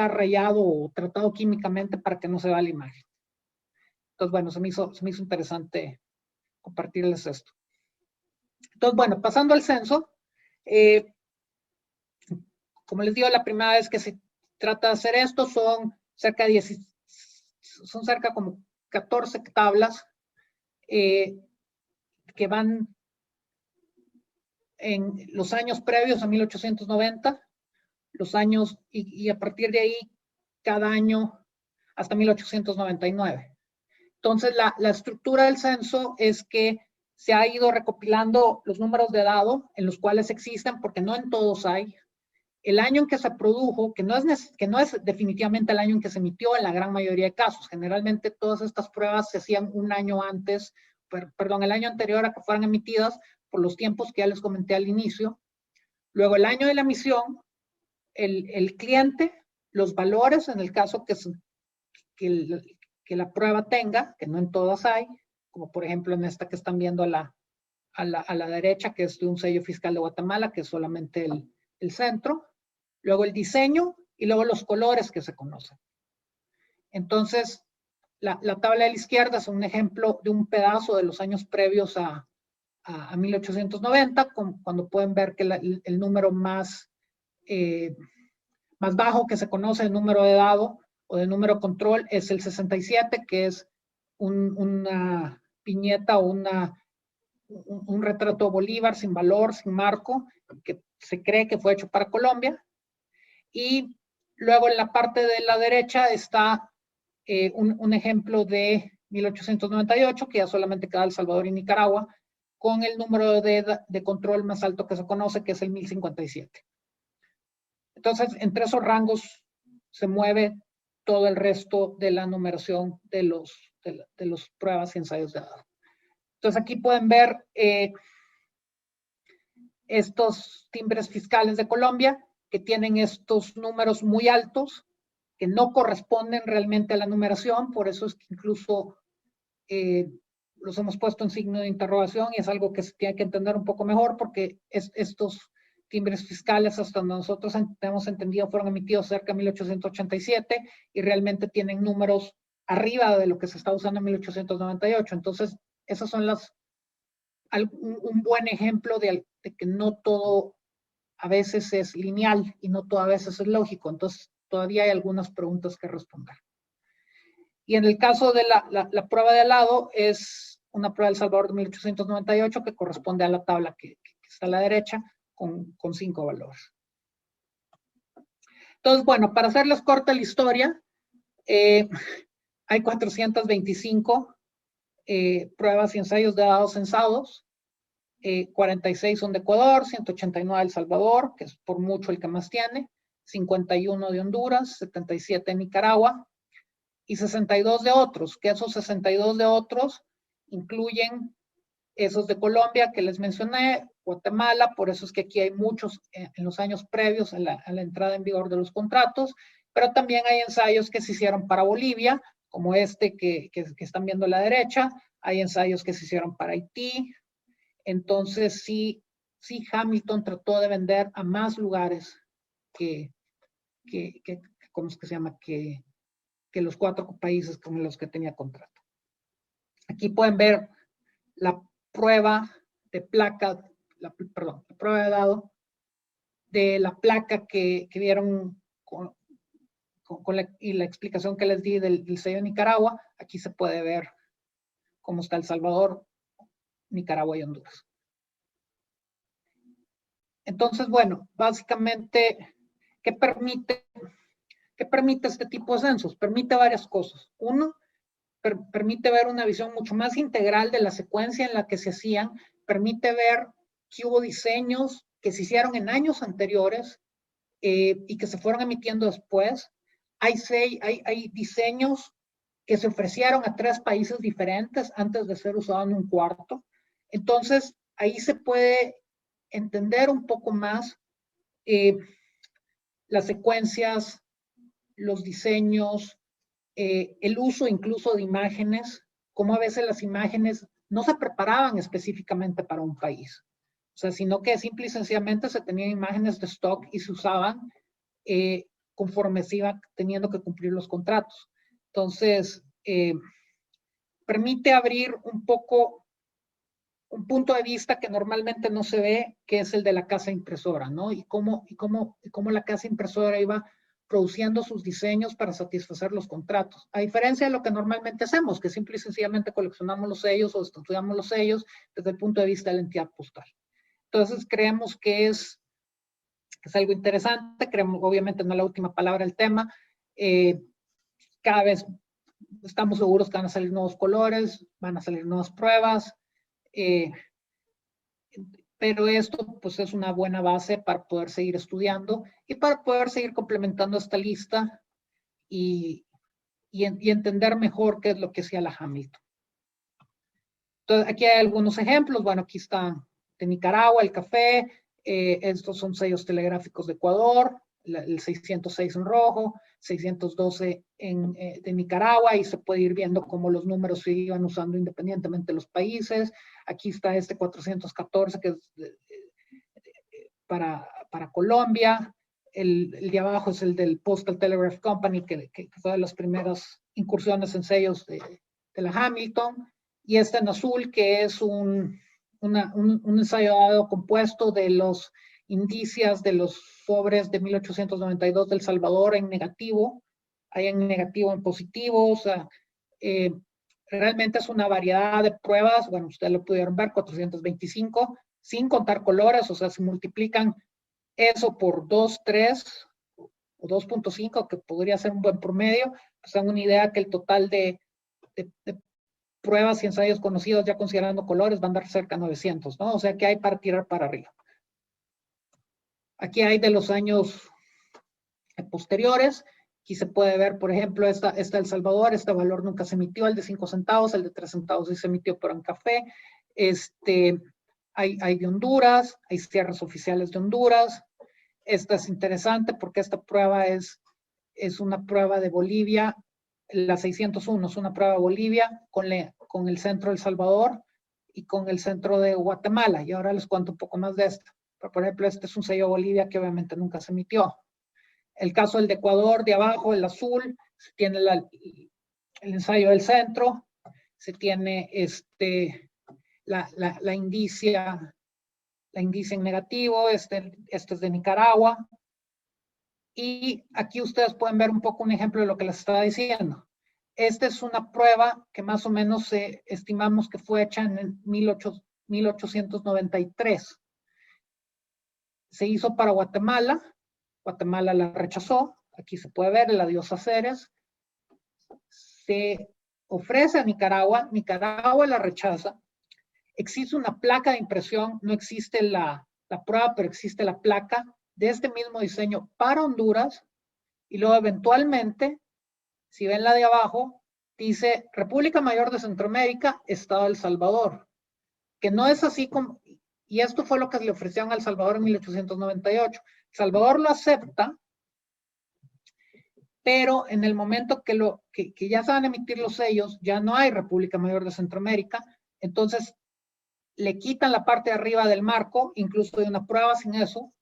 rayado o tratado químicamente para que no se vea la imagen. Entonces, bueno, se me hizo interesante compartirles esto. Entonces, bueno, pasando al censo, como les digo, la primera vez que se trata de hacer esto son cerca como 14 tablas que van en los años previos a 1890, los años, y a partir de ahí, cada año hasta 1899. Entonces, la estructura del censo es que se ha ido recopilando los números de dado en los cuales existen, porque no en todos hay. El año en que se produjo, que no es definitivamente el año en que se emitió en la gran mayoría de casos. Generalmente todas estas pruebas se hacían un año antes, el año anterior a que fueran emitidas, por los tiempos que ya les comenté al inicio. Luego, el año de la emisión, el cliente, los valores, en el caso que la prueba tenga, que no en todas hay, como por ejemplo en esta que están viendo a la derecha, que es de un sello fiscal de Guatemala, que es solamente el centro. Luego el diseño y luego los colores que se conocen. Entonces, la tabla de la izquierda es un ejemplo de un pedazo de los años previos a 1890, cuando pueden ver que el número más bajo que se conoce, el número de dado o de número control, es el 67, que es una viñeta o un retrato de Bolívar sin valor, sin marco, que se cree que fue hecho para Colombia. Y luego en la parte de la derecha está un ejemplo de 1898, que ya solamente queda El Salvador y Nicaragua, con el número de control más alto que se conoce, que es el 1057. Entonces, entre esos rangos se mueve todo el resto de la numeración de los pruebas y ensayos de dado. Entonces, aquí pueden ver estos timbres fiscales de Colombia, que tienen estos números muy altos, que no corresponden realmente a la numeración, por eso es que incluso los hemos puesto en signo de interrogación, y es algo que se tiene que entender un poco mejor, porque estos timbres fiscales, hasta donde nosotros tenemos entendido, fueron emitidos cerca de 1887 y realmente tienen números arriba de lo que se está usando en 1898. Entonces, esas son un buen ejemplo de que no todo a veces es lineal y no todo a veces es lógico. Entonces, todavía hay algunas preguntas que responder. Y en el caso de la prueba de al lado, es una prueba del Salvador de 1898 que corresponde a la tabla que está a la derecha con 5 valores. Entonces, bueno, para hacerles corta la historia, hay 425 pruebas y ensayos de dados censados. 46 son de Ecuador, 189 de El Salvador, que es por mucho el que más tiene, 51 de Honduras, 77 de Nicaragua y 62 de otros, que esos 62 de otros incluyen esos de Colombia que les mencioné, Guatemala, por eso es que aquí hay muchos en los años previos a la entrada en vigor de los contratos, pero también hay ensayos que se hicieron para Bolivia, como este que están viendo a la derecha, hay ensayos que se hicieron para Haití, entonces sí, Hamilton trató de vender a más lugares ¿cómo es que se llama? Que los 4 países con los que tenía contrato. Aquí pueden ver la prueba de placa, la prueba de dado de la placa que vieron y la explicación que les di del sello de Nicaragua. Aquí se puede ver cómo está El Salvador, Nicaragua y Honduras. Entonces, bueno, básicamente, ¿qué permite este tipo de censos? Permite varias cosas. Uno, permite ver una visión mucho más integral de la secuencia en la que se hacían, permite ver que hubo diseños que se hicieron en años anteriores y que se fueron emitiendo después. Hay diseños que se ofrecieron a 3 países diferentes antes de ser usados en un cuarto. Entonces, ahí se puede entender un poco más las secuencias, los diseños, el uso incluso de imágenes, como a veces las imágenes no se preparaban específicamente para un país, o sea, sino que simple y sencillamente se tenían imágenes de stock y se usaban conforme se iba teniendo que cumplir los contratos. Entonces, permite abrir un poco un punto de vista que normalmente no se ve, que es el de la casa impresora, ¿no? Y cómo la casa impresora iba produciendo sus diseños para satisfacer los contratos. A diferencia de lo que normalmente hacemos, que simple y sencillamente coleccionamos los sellos o estudiamos los sellos desde el punto de vista de la entidad postal. Entonces, creemos que es algo interesante. Creemos, obviamente, no es la última palabra del tema. Cada vez estamos seguros que van a salir nuevos colores, van a salir nuevas pruebas, pero esto pues es una buena base para poder seguir estudiando y para poder seguir complementando esta lista y entender mejor qué es lo que hacía la Hamilton. Entonces, aquí hay algunos ejemplos. Bueno, aquí está de Nicaragua, el café. Estos son sellos telegráficos de Ecuador, el 606 en rojo, 612 de Nicaragua, y se puede ir viendo cómo los números se iban usando independientemente de los países. Aquí está este 414 que es para Colombia. El de abajo es el del Postal Telegraph Company, que fue de las primeras incursiones en sellos de la Hamilton. Y este en azul, que es un ensayo compuesto de los indicios de los sobres de 1892 del Salvador en negativo. Hay en negativo, en positivo. O sea, realmente es una variedad de pruebas. Bueno, ustedes lo pudieron ver, 425, sin contar colores. O sea, se multiplican eso por 2, 3 o 2.5, que podría ser un buen promedio. Pues dan una idea que el total de pruebas y ensayos conocidos, ya considerando colores, van a dar cerca de 900, ¿no? O sea que hay para tirar para arriba. Aquí hay de los años posteriores. Aquí se puede ver, por ejemplo, esta El Salvador. Este valor nunca se emitió, el de 5 centavos, el de 3 centavos sí se emitió, pero en café. Hay de Honduras, hay cierres oficiales de Honduras. Esta es interesante porque esta prueba es una prueba de Bolivia. La 601 es una prueba de Bolivia con el centro de El Salvador y con el centro de Guatemala. Y ahora les cuento un poco más de esto. Pero, por ejemplo, este es un sello de Bolivia que obviamente nunca se emitió. El caso del de Ecuador, de abajo, el azul, se tiene el ensayo del centro, se tiene la indicia en negativo. Este es de Nicaragua. Y aquí ustedes pueden ver un poco un ejemplo de lo que les estaba diciendo. Esta es una prueba que más o menos estimamos que fue hecha en 1893. Se hizo para Guatemala. Guatemala la rechazó. Aquí se puede ver el adiós a Ceres. Se ofrece a Nicaragua. Nicaragua la rechaza. Existe una placa de impresión. No existe la prueba, pero existe la placa de este mismo diseño para Honduras, y luego eventualmente, si ven la de abajo, dice República Mayor de Centroamérica, Estado de El Salvador, que no es así como, y esto fue lo que le ofrecieron a El Salvador en 1898. El Salvador lo acepta, pero en el momento que ya se van a emitir los sellos, ya no hay República Mayor de Centroamérica, entonces le quitan la parte de arriba del marco, incluso de una prueba sin eso,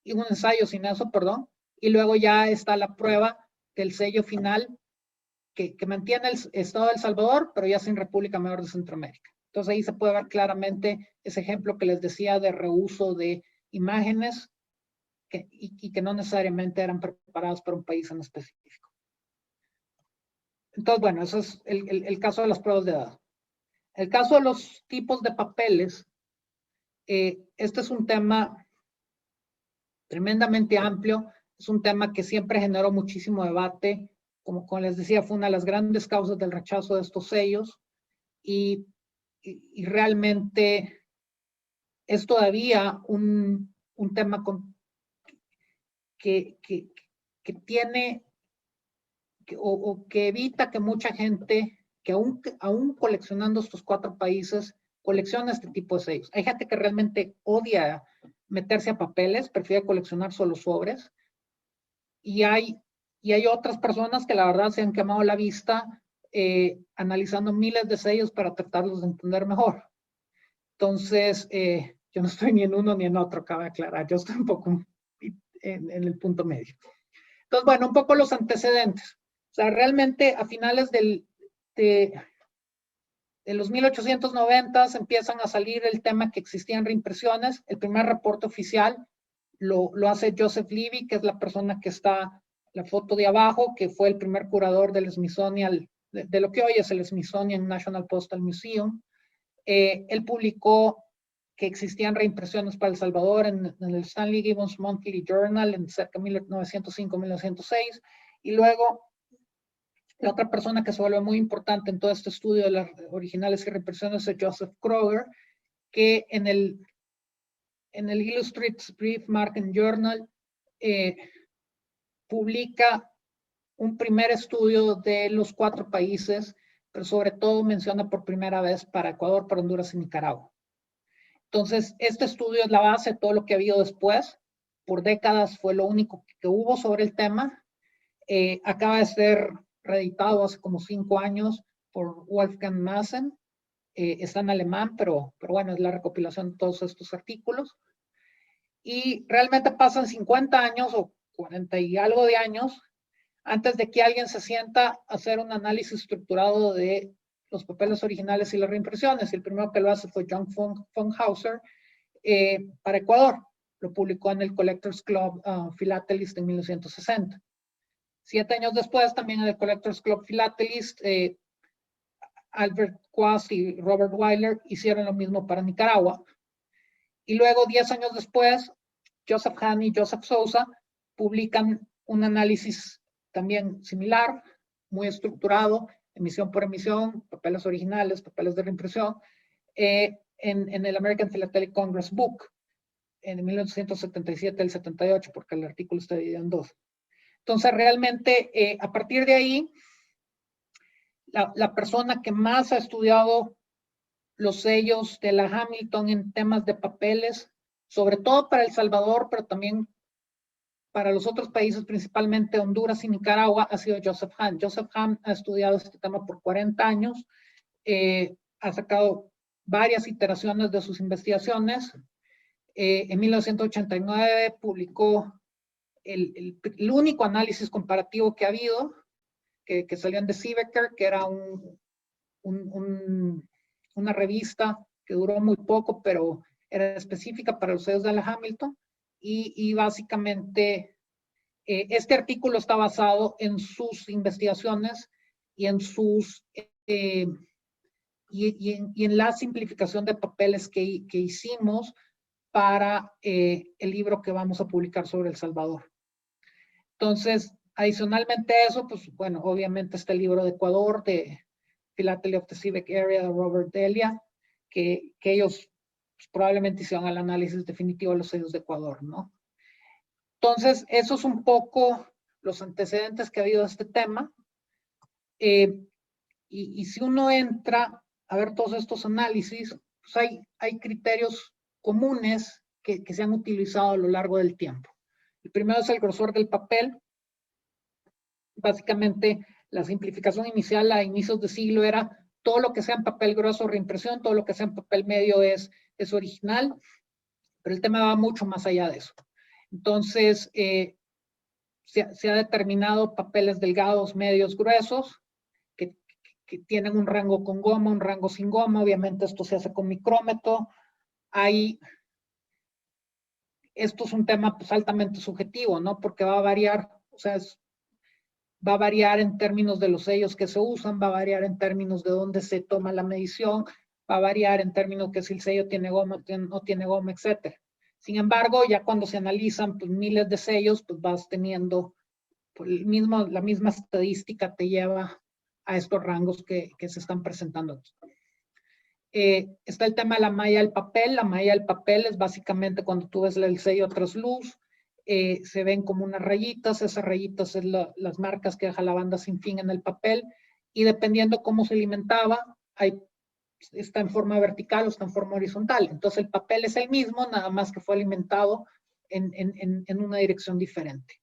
y un ensayo sin eso, perdón, y luego ya está la prueba del sello final que mantiene el Estado de El Salvador, pero ya sin República Mayor de Centroamérica. Entonces ahí se puede ver claramente ese ejemplo que les decía de reuso de imágenes y que no necesariamente eran preparados para un país en específico. Entonces, bueno, eso es el caso de las pruebas de edad. El caso de los tipos de papeles, este es un tema tremendamente amplio, es un tema que siempre generó muchísimo debate, como les decía, fue una de las grandes causas del rechazo de estos sellos y realmente es todavía un tema que tiene o que evita que mucha gente, que aún coleccionando estos 4 países, colecciona este tipo de sellos. Hay gente que realmente odia meterse a papeles, prefiere coleccionar solo sobres, y hay otras personas que la verdad se han quemado la vista analizando miles de sellos para tratarlos de entender mejor. Entonces, yo no estoy ni en uno ni en otro, cabe aclarar, yo estoy un poco en el punto medio. Entonces, bueno, un poco los antecedentes. O sea, realmente a finales de los 1890 empiezan a salir el tema que existían reimpresiones. El primer reporte oficial lo hace Joseph Levy, que es la persona que está, la foto de abajo, que fue el primer curador del Smithsonian, de lo que hoy es el Smithsonian National Postal Museum. Él publicó que existían reimpresiones para El Salvador en el Stanley Gibbons Monthly Journal en cerca de 1905-1906, y luego la otra persona que se vuelve muy importante en todo este estudio de las originales y reimpresiones es Joseph Kroger, que en el Illustrated Brief Market Journal publica un primer estudio de los 4 países, pero sobre todo menciona por primera vez para Ecuador, para Honduras y Nicaragua. Entonces, este estudio es la base de todo lo que ha habido después. Por décadas fue lo único que hubo sobre el tema. Acaba de ser reeditado hace como 5 años por Wolfgang Maaßen. Está en alemán, pero bueno, es la recopilación de todos estos artículos. Y realmente pasan 50 años o 40 y algo de años antes de que alguien se sienta a hacer un análisis estructurado de los papeles originales y las reimpresiones. El primero que lo hace fue John Funkhauser para Ecuador. Lo publicó en el Collectors Club Philatelist en 1960. 7 años después, también en el Collectors Club Philatelist, Albert Quast y Robert Weiler hicieron lo mismo para Nicaragua. Y luego, 10 años después, Joseph Hahn y Joseph Sousa publican un análisis también similar, muy estructurado, emisión por emisión, papeles originales, papeles de reimpresión, en el American Philatelic Congress Book, en 1977 al 78, porque el artículo está dividido en 2. Entonces, realmente, a partir de ahí, la persona que más ha estudiado los sellos de la Hamilton en temas de papeles, sobre todo para El Salvador, pero también para los otros países, principalmente Honduras y Nicaragua, ha sido Joseph Hahn. Joseph Hahn ha estudiado este tema por 40 años, ha sacado varias iteraciones de sus investigaciones. En 1989 publicó el único análisis comparativo que ha habido, que salió en The Siebecker, que era una revista que duró muy poco, pero era específica para los sellos de la Hamilton, y básicamente este artículo está basado en sus investigaciones y en en la simplificación de papeles que hicimos para el libro que vamos a publicar sobre El Salvador. Entonces, adicionalmente a eso, pues bueno, obviamente está el libro de Ecuador, de Philately of the Civic Area, de Robert Delia, que ellos pues, probablemente hicieron el análisis definitivo de los sellos de Ecuador, ¿no? Entonces, eso es un poco los antecedentes que ha habido de este tema. Y si uno entra a ver todos estos análisis, pues hay criterios comunes que se han utilizado a lo largo del tiempo. El primero es el grosor del papel. Básicamente, la simplificación inicial a inicios de siglo era todo lo que sea en papel grueso reimpresión, todo lo que sea en papel medio es original, pero el tema va mucho más allá de eso. Entonces, se ha determinado papeles delgados, medios, gruesos, que tienen un rango con goma, un rango sin goma. Obviamente esto se hace con micrómetro. Esto es un tema pues, altamente subjetivo, ¿no? Porque va a variar, o sea, va a variar en términos de los sellos que se usan, va a variar en términos de dónde se toma la medición, va a variar en términos de si el sello tiene goma o no tiene goma, etc. Sin embargo, ya cuando se analizan pues, miles de sellos, pues vas teniendo pues, la misma estadística te lleva a estos rangos que se están presentando aquí. Está el tema de la malla del papel. La malla del papel es básicamente cuando tú ves el sello trasluz, se ven como unas rayitas. Esas rayitas son las marcas que deja la banda sin fin en el papel, y dependiendo cómo se alimentaba, está en forma vertical o está en forma horizontal. Entonces el papel es el mismo, nada más que fue alimentado en una dirección diferente.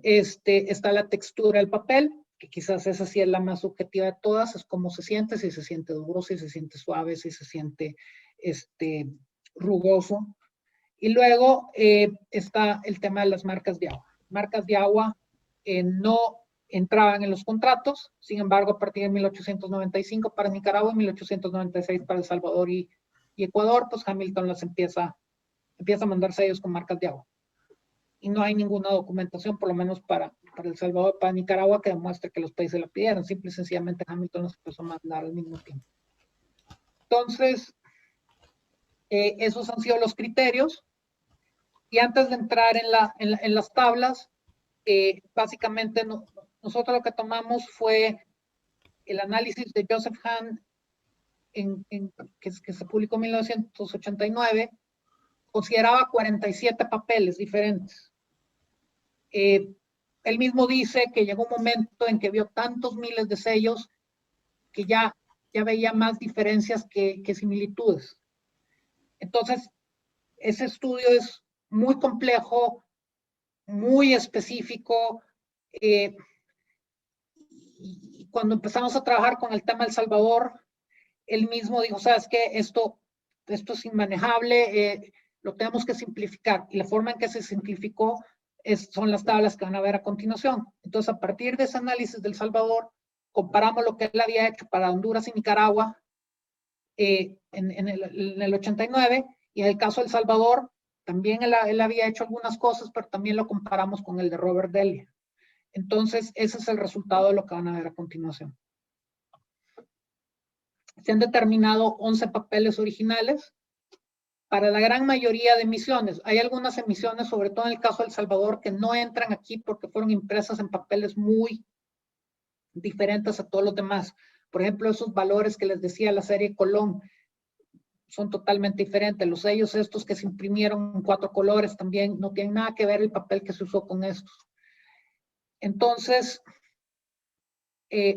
Está la textura del papel, que quizás esa sí es la más subjetiva de todas, es cómo se siente, si se siente duro, si se siente suave, si se siente rugoso. Y luego está el tema de las marcas de agua. Marcas de agua no entraban en los contratos, sin embargo, a partir de 1895 para Nicaragua y 1896 para El Salvador y Ecuador, pues Hamilton las empieza a mandar sellos con marcas de agua. Y no hay ninguna documentación, por lo menos para El Salvador, para Nicaragua, que demuestre que los países la pidieron. Simple y sencillamente Hamilton los empezó a mandar al mismo tiempo. Entonces, esos han sido los criterios. Y antes de entrar en las tablas, básicamente nosotros lo que tomamos fue el análisis de Joseph Hahn, que se publicó en 1989, consideraba 47 papeles diferentes. Él mismo dice que llegó un momento en que vio tantos miles de sellos que ya veía más diferencias que similitudes. Entonces, ese estudio es muy complejo, muy específico. Y cuando empezamos a trabajar con el tema El Salvador, él mismo dijo, ¿sabes qué? Esto es inmanejable, lo tenemos que simplificar. Y la forma en que se simplificó son las tablas que van a ver a continuación. Entonces, a partir de ese análisis del Salvador, comparamos lo que él había hecho para Honduras y Nicaragua en el 89, y en el caso de El Salvador, también él había hecho algunas cosas, pero también lo comparamos con el de Robert Delia. Entonces, ese es el resultado de lo que van a ver a continuación. Se han determinado 11 papeles originales para la gran mayoría de emisiones. Hay algunas emisiones, sobre todo en el caso de El Salvador, que no entran aquí porque fueron impresas en papeles muy diferentes a todos los demás. Por ejemplo, esos valores que les decía la serie Colón son totalmente diferentes. Los sellos estos que se imprimieron en 4 colores también no tienen nada que ver el papel que se usó con estos. Entonces,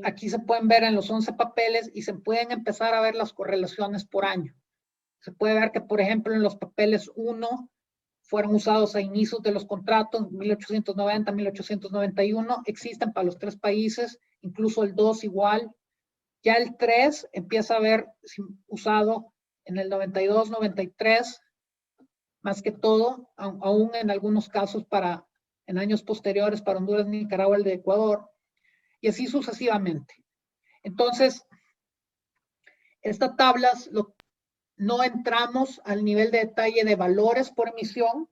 aquí se pueden ver en los 11 papeles y se pueden empezar a ver las correlaciones por año. Se puede ver que, por ejemplo, en los papeles 1 fueron usados a inicios de los contratos, 1890, 1891, existen para los 3 países, incluso el 2 igual. Ya el 3 empieza a ver usado en el 92, 93, más que todo, aún en algunos casos en años posteriores para Honduras, Nicaragua, el de Ecuador, y así sucesivamente. Entonces, estas tablas no entramos al nivel de detalle de valores por emisión,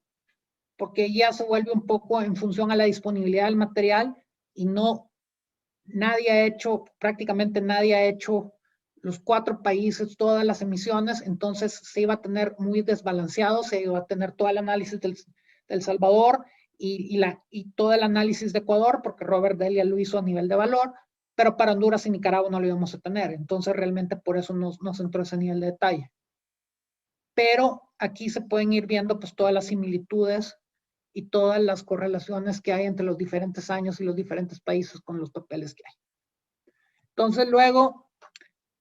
porque ya se vuelve un poco en función a la disponibilidad del material, y prácticamente nadie ha hecho los 4 países, todas las emisiones. Entonces se iba a tener muy desbalanceado, se iba a tener todo el análisis del Salvador y todo el análisis de Ecuador, porque Robert Delia lo hizo a nivel de valor, pero para Honduras y Nicaragua no lo íbamos a tener. Entonces realmente por eso nos entró ese nivel de detalle. Pero aquí se pueden ir viendo pues todas las similitudes y todas las correlaciones que hay entre los diferentes años y los diferentes países con los papeles que hay. Entonces luego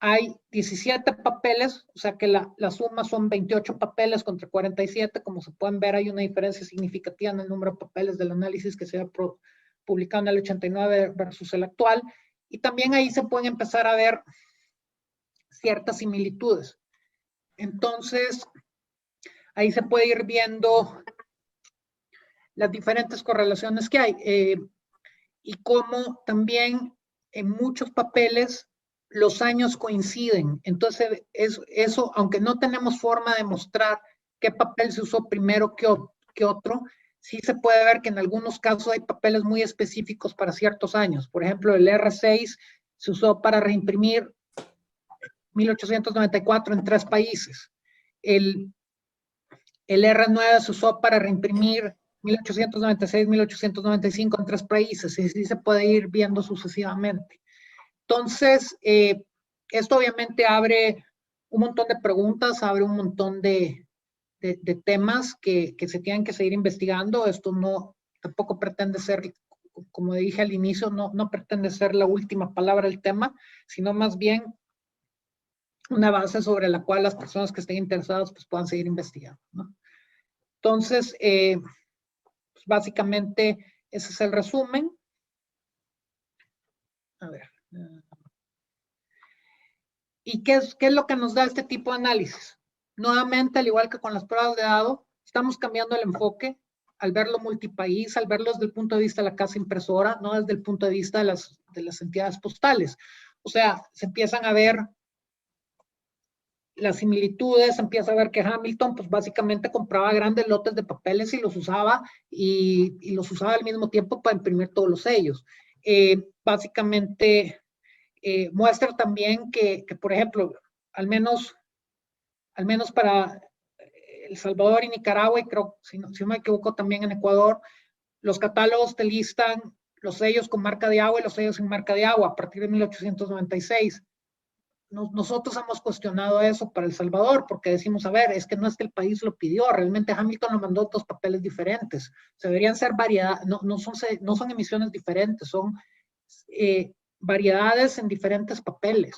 hay 17 papeles, o sea que la suma son 28 papeles contra 47. Como se pueden ver, hay una diferencia significativa en el número de papeles del análisis que se ha publicado en el 89 versus el actual. Y también ahí se pueden empezar a ver ciertas similitudes. Entonces, ahí se puede ir viendo las diferentes correlaciones que hay y cómo también en muchos papeles los años coinciden. Entonces, eso, aunque no tenemos forma de mostrar qué papel se usó primero que otro, sí se puede ver que en algunos casos hay papeles muy específicos para ciertos años. Por ejemplo, el R6 se usó para reimprimir 1894 en 3 países. El R9 se usó para reimprimir 1896, 1895 en 3 países, y así se puede ir viendo sucesivamente. Entonces, esto obviamente abre un montón de preguntas, abre un montón de temas que se tienen que seguir investigando. Esto no, tampoco pretende ser, como dije al inicio, no pretende ser la última palabra del tema, sino más bien una base sobre la cual las personas que estén interesadas pues puedan seguir investigando, ¿no? Entonces, pues básicamente ese es el resumen. A ver. ¿Y qué es lo que nos da este tipo de análisis? Nuevamente, al igual que con las pruebas de dado, estamos cambiando el enfoque al verlo multipaís, al verlo desde el punto de vista de la casa impresora, no desde el punto de vista de las entidades postales. O sea, se empiezan a ver las similitudes, empieza a ver que Hamilton pues básicamente compraba grandes lotes de papeles y los usaba y los usaba al mismo tiempo para imprimir todos los sellos. Básicamente muestra también que, por ejemplo, al menos para El Salvador y Nicaragua, y creo, si no me equivoco, también en Ecuador, los catálogos te listan los sellos con marca de agua y los sellos sin marca de agua a partir de 1896. Nosotros hemos cuestionado eso para El Salvador porque decimos, a ver, es que no es que el país lo pidió, realmente Hamilton lo mandó 2 papeles diferentes. Se deberían ser variedades, no son emisiones diferentes, son variedades en diferentes papeles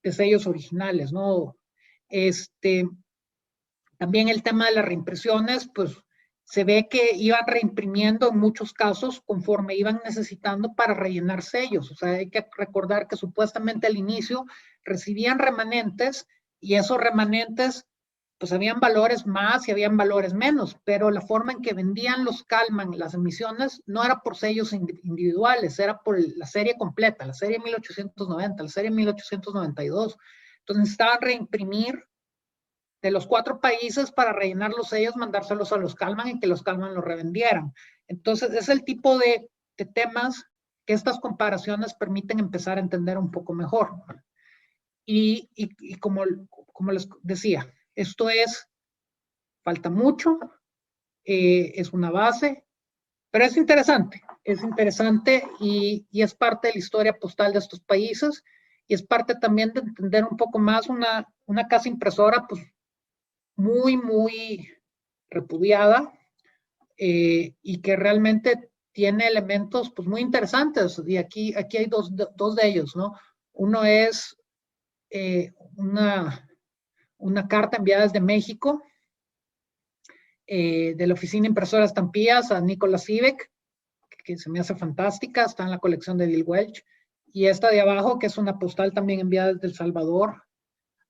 de sellos originales, ¿no? También el tema de las reimpresiones, pues se ve que iban reimprimiendo en muchos casos conforme iban necesitando para rellenar sellos. O sea, hay que recordar que supuestamente al inicio recibían remanentes y esos remanentes, pues habían valores más y habían valores menos, pero la forma en que vendían los Calman, las emisiones, no era por sellos individuales, era por la serie completa, la serie 1890, la serie 1892. Entonces necesitaban reimprimir de los 4 países para rellenar los sellos, mandárselos a los Calman y que los Calman los revendieran. Entonces, es el tipo de temas que estas comparaciones permiten empezar a entender un poco mejor. Y como les decía, esto falta mucho, es una base, pero es interesante y es parte de la historia postal de estos países y es parte también de entender un poco más una casa impresora, pues muy, muy repudiada y que realmente tiene elementos pues muy interesantes. Y aquí hay dos de ellos, ¿no? Uno es una carta enviada desde México de la oficina impresora Estampillas a Nicholas Sivek, que se me hace fantástica, está en la colección de Bill Welch. Y esta de abajo, que es una postal también enviada desde El Salvador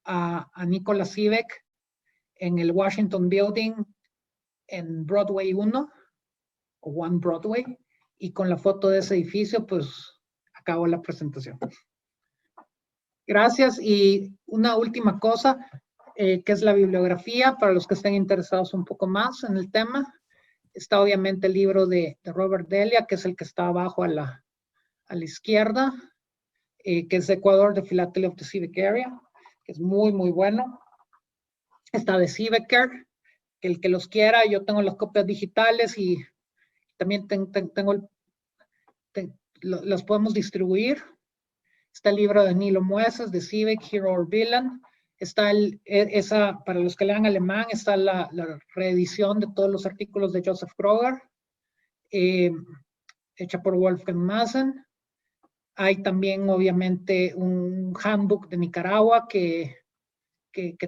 a Nicholas Sivek en el Washington Building en Broadway 1 o One Broadway, y con la foto de ese edificio, pues acabó la presentación. Gracias. Y una última cosa, que es la bibliografía, para los que estén interesados un poco más en el tema. Está obviamente el libro de Robert Delia, que es el que está abajo a la izquierda, que es Ecuador, de Philadelphia of the Civic Area, que es muy, muy bueno. Está de Civicer, que el que los quiera, yo tengo las copias digitales y también las podemos distribuir. Está el libro de Nilo Mueces, de Civic, Hero or Villain. Está para los que lean alemán, está la reedición de todos los artículos de Joseph Kroger, hecha por Wolfgang Maaßen. Hay también, obviamente, un handbook de Nicaragua que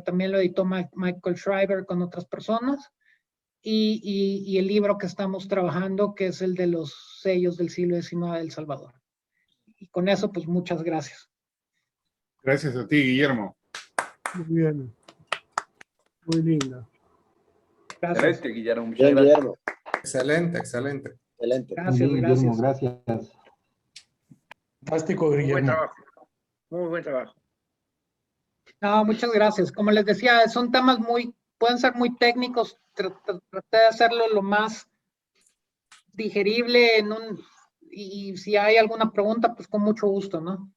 también lo editó Michael Schreiber con otras personas. Y el libro que estamos trabajando, que es el de los sellos del siglo XIX de El Salvador. Y con eso, pues, muchas gracias.
Gracias a ti, Guillermo.
Muy bien. Muy linda.
Gracias.
Excelente, Guillermo. Muchas
Bien,
gracias.
Guillermo.
Excelente, excelente.
Excelente.
Gracias,
Muy bien,
gracias.
Guillermo, gracias.
Fantástico,
Muy buen
Guillermo.
trabajo. Muy buen trabajo.
No, muchas gracias. Como les decía, son temas pueden ser muy técnicos. Traté de hacerlo lo más digerible y si hay alguna pregunta, pues con mucho gusto, ¿no?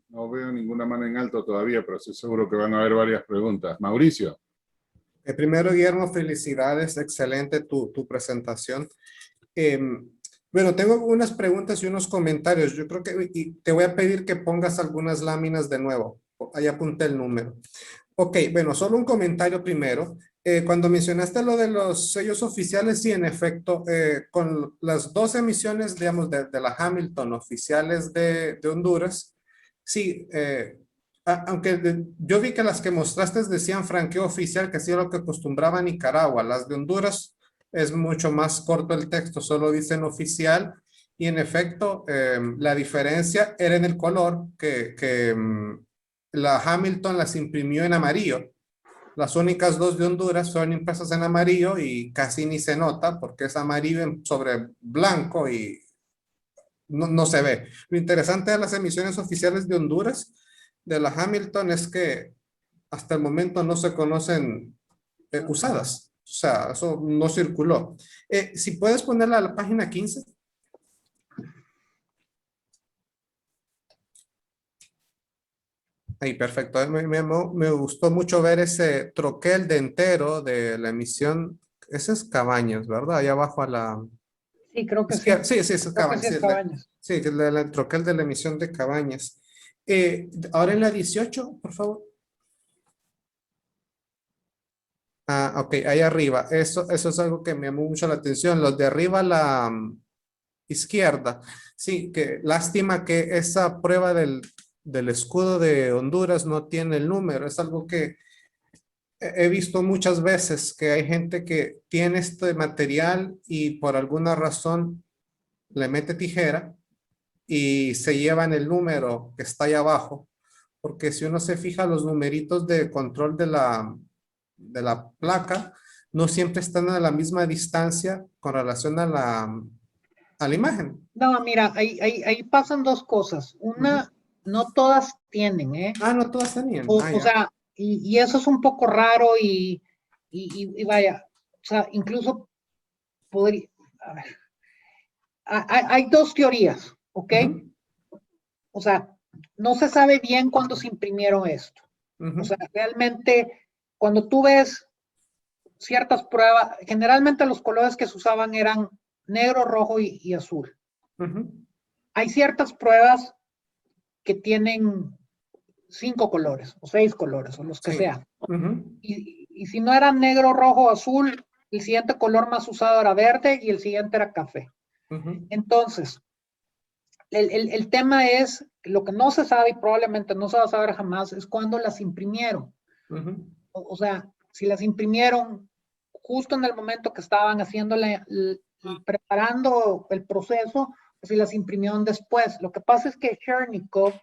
No veo ninguna mano en alto todavía, pero estoy seguro que van a haber varias preguntas. Mauricio.
Primero, Guillermo, felicidades. Excelente tu presentación. Bueno, tengo unas preguntas y unos comentarios. Yo creo que te voy a pedir que pongas algunas láminas de nuevo. Ahí apunté el número. Ok, bueno, solo un comentario primero. Cuando mencionaste lo de los sellos oficiales, sí, en efecto, con las 2 emisiones, digamos, de la Hamilton oficiales de Honduras, sí, aunque yo vi que las que mostraste decían franqueo oficial, que así es lo que acostumbraba Nicaragua. Las de Honduras es mucho más corto el texto, solo dicen oficial. Y en efecto, la diferencia era en el color, que la Hamilton las imprimió en amarillo. Las únicas 2 de Honduras son impresas en amarillo y casi ni se nota porque es amarillo sobre blanco y no se ve. Lo interesante de las emisiones oficiales de Honduras, de la Hamilton, es que hasta el momento no se conocen usadas. O sea, eso no circuló. Si puedes ponerla a la página 15. Ahí, perfecto. Me gustó mucho ver ese troquel de entero de la emisión. Ese es Cabañas, ¿verdad? Ahí abajo a la
Sí, creo que sí.
izquierda. Sí, es
Creo que
Cabañas.
sí es Cabañas.
Sí, el troquel de la emisión de Cabañas. Ahora en la 18, por favor. Ok, ahí arriba. Eso es algo que me llamó mucho la atención. Los de arriba a la izquierda. Sí, que lástima que esa prueba del escudo de Honduras no tiene el número. Es algo que he visto muchas veces, que hay gente que tiene este material y por alguna razón le mete tijera y se llevan el número que está ahí abajo. Porque si uno se fija, los numeritos de control de la placa no siempre están a la misma distancia con relación a la imagen.
No, mira, ahí pasan 2 cosas. Una, no todas tienen, ¿eh?
No todas tenían.
O sea, y eso es un poco raro y vaya, o sea, incluso podría, a ver, hay 2 teorías, ¿ok? O sea, no se sabe bien cuándo se imprimieron esto. O sea, realmente, cuando tú ves ciertas pruebas, generalmente los colores que se usaban eran negro, rojo y azul. Hay ciertas pruebas que tienen 5 colores o 6 colores o los que sean. Y si no era negro, rojo, azul, el siguiente color más usado era verde y el siguiente era café. Entonces, el tema es, lo que no se sabe y probablemente no se va a saber jamás, es cuándo las imprimieron. O sea, si las imprimieron justo en el momento que estaban preparando el proceso, o si las imprimieron después. Lo que pasa es que Chernikov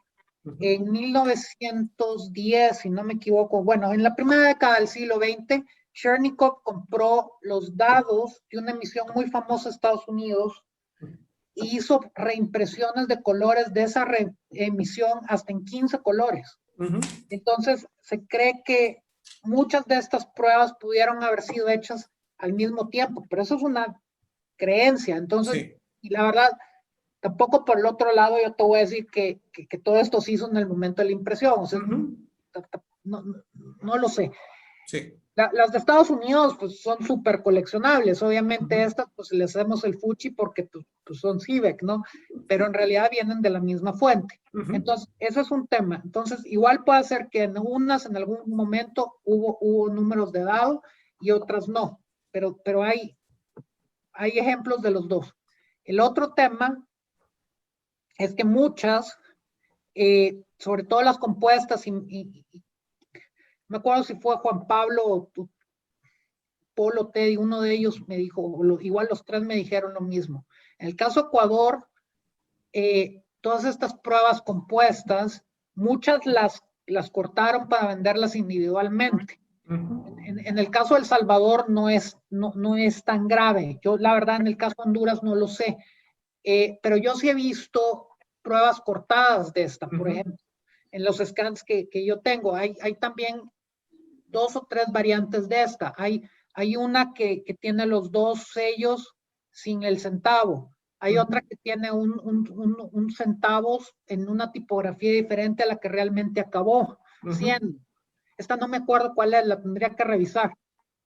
en 1910, si no me equivoco, bueno, en la primera década del siglo XX, Chernikov compró los dados de una emisión muy famosa de Estados Unidos e hizo reimpresiones de colores de esa emisión hasta en 15 colores. Entonces, se cree que muchas de estas pruebas pudieron haber sido hechas al mismo tiempo, pero eso es una creencia. Entonces, y la verdad, tampoco por el otro lado yo te voy a decir que todo esto se hizo en el momento de la impresión. O sea, no lo sé. Las de Estados Unidos pues son súper coleccionables. Obviamente
Ujú.
estas pues les hacemos el fuchi porque pues, son CIVEC, ¿no? Pero en realidad vienen de la misma fuente.
Ujú.
Entonces, ese es un tema. Entonces, igual puede ser que en unas en algún momento hubo números de dado y otras no. Pero hay ejemplos de los dos. El otro tema es que muchas, sobre todo las compuestas, me acuerdo si fue Juan Pablo o Polo Teddy, uno de ellos me dijo, igual los tres me dijeron lo mismo. En el caso Ecuador, todas estas pruebas compuestas, muchas las cortaron para venderlas individualmente.
Ujú.
En el caso de El Salvador no es tan grave. Yo, la verdad, en el caso de Honduras no lo sé. Pero yo sí he visto pruebas cortadas de esta, por
Ujú.
ejemplo, en los scans que yo tengo. Hay también 2 o 3 variantes de esta. Hay una que tiene los 2 sellos sin el centavo. Hay
Ujú.
otra que tiene un centavos en una tipografía diferente a la que realmente acabó
Ujú.
siendo. Esta no me acuerdo cuál es, la tendría que revisar,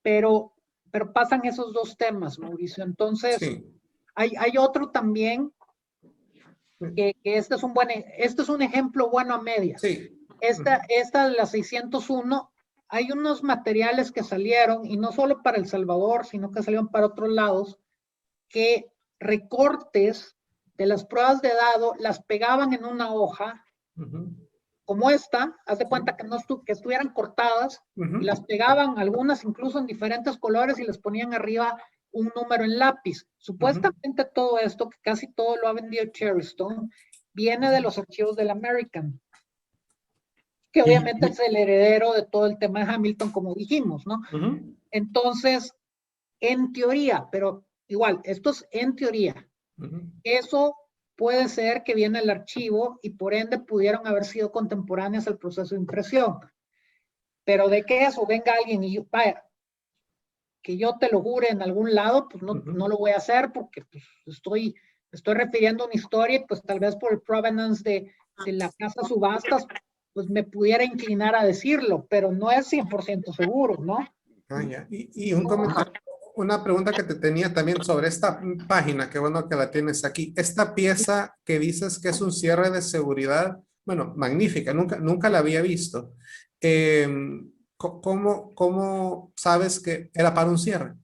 pero pasan esos dos temas, Mauricio. Entonces,
Sí.
hay otro también que este es un ejemplo bueno a medias.
Sí.
Esta de la 601, hay unos materiales que salieron, y no solo para El Salvador, sino que salieron para otros lados, que recortes de las pruebas de dado las pegaban en una hoja,
Ujú.
como esta, haz de
Sí.
cuenta que, que estuvieran cortadas,
Ujú.
y las pegaban, algunas incluso en diferentes colores, y les ponían arriba un número en lápiz. Supuestamente todo esto, que casi todo lo ha vendido Cherrystone, viene de los archivos del American, que obviamente es el heredero de todo el tema de Hamilton, como dijimos, ¿no?
Ujú.
Entonces, en teoría, pero igual, esto es en teoría,
Ujú.
eso puede ser que viene el archivo y por ende pudieron haber sido contemporáneas al proceso de impresión. Pero de que eso venga alguien y vaya, que yo te lo jure en algún lado, pues no lo voy a hacer porque pues, estoy refiriendo a una historia y pues tal vez por el provenance de la casa subastas, pues me pudiera inclinar a decirlo, pero no es 100% seguro, ¿no?
Ah, ya. Y un comentario, una pregunta que te tenía también sobre esta página, qué bueno que la tienes aquí. Esta pieza que dices que es un cierre de seguridad, bueno, magnífica, nunca la había visto. ¿Cómo sabes que era para un cierre?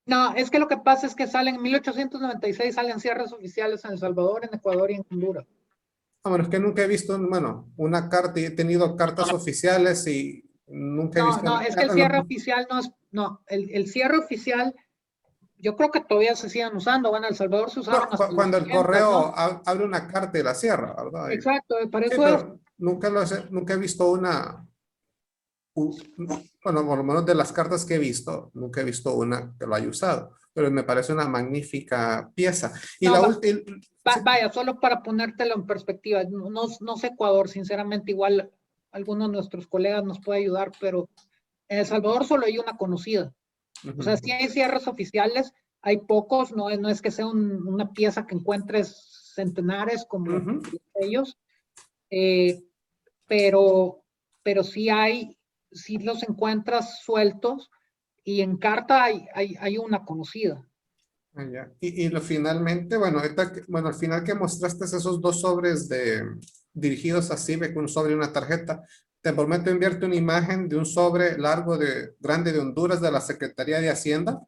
No, es que lo que pasa es que salen en 1896, salen cierres oficiales en El Salvador, en Ecuador y en Honduras.
Ah, bueno, es que nunca he visto, bueno, una carta y he tenido cartas oficiales y nunca he visto.
No, es que el cierre oficial no es, no, el cierre oficial, yo creo que todavía se siguen usando, bueno, El Salvador se usaron
No,
hasta los
cuando el
80, ¿no?
correo abre una carta y la cierra, ¿verdad?
Exacto, para
Sí,
eso es.
pero nunca he visto bueno, por lo menos de las cartas que he visto, nunca he visto una que lo haya usado, pero me parece una magnífica pieza. Y
No,
la última,
vaya, solo para ponértelo en perspectiva, no sé Ecuador, sinceramente, igual alguno de nuestros colegas nos puede ayudar, pero en El Salvador solo hay una conocida. O sea, sí hay cierres oficiales, hay pocos, no es que sea una pieza que encuentres centenares como ellos, pero sí los encuentras sueltos y en carta hay una conocida.
Y finalmente, bueno, bueno, al final que mostraste esos dos sobres dirigidos a CIBEC, un sobre y una tarjeta, te prometo enviarte una imagen de un sobre grande de Honduras de la Secretaría de Hacienda,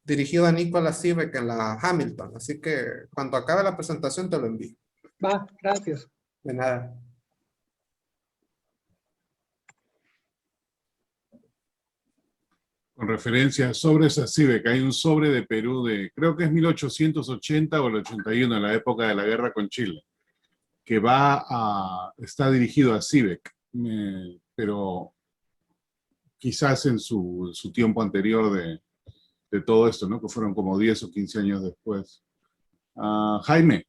dirigido a Nicolás CIBEC en la Hamilton. Así que cuando acabe la presentación te lo envío.
Va, gracias.
De nada.
Con referencia a sobres a CIVEC, hay un sobre de Perú creo que es 1880 o el 81, en la época de la guerra con Chile, que está dirigido a CIVEC, pero quizás en su tiempo anterior de todo esto, ¿no? Que fueron como 10 o 15 años después. Jaime.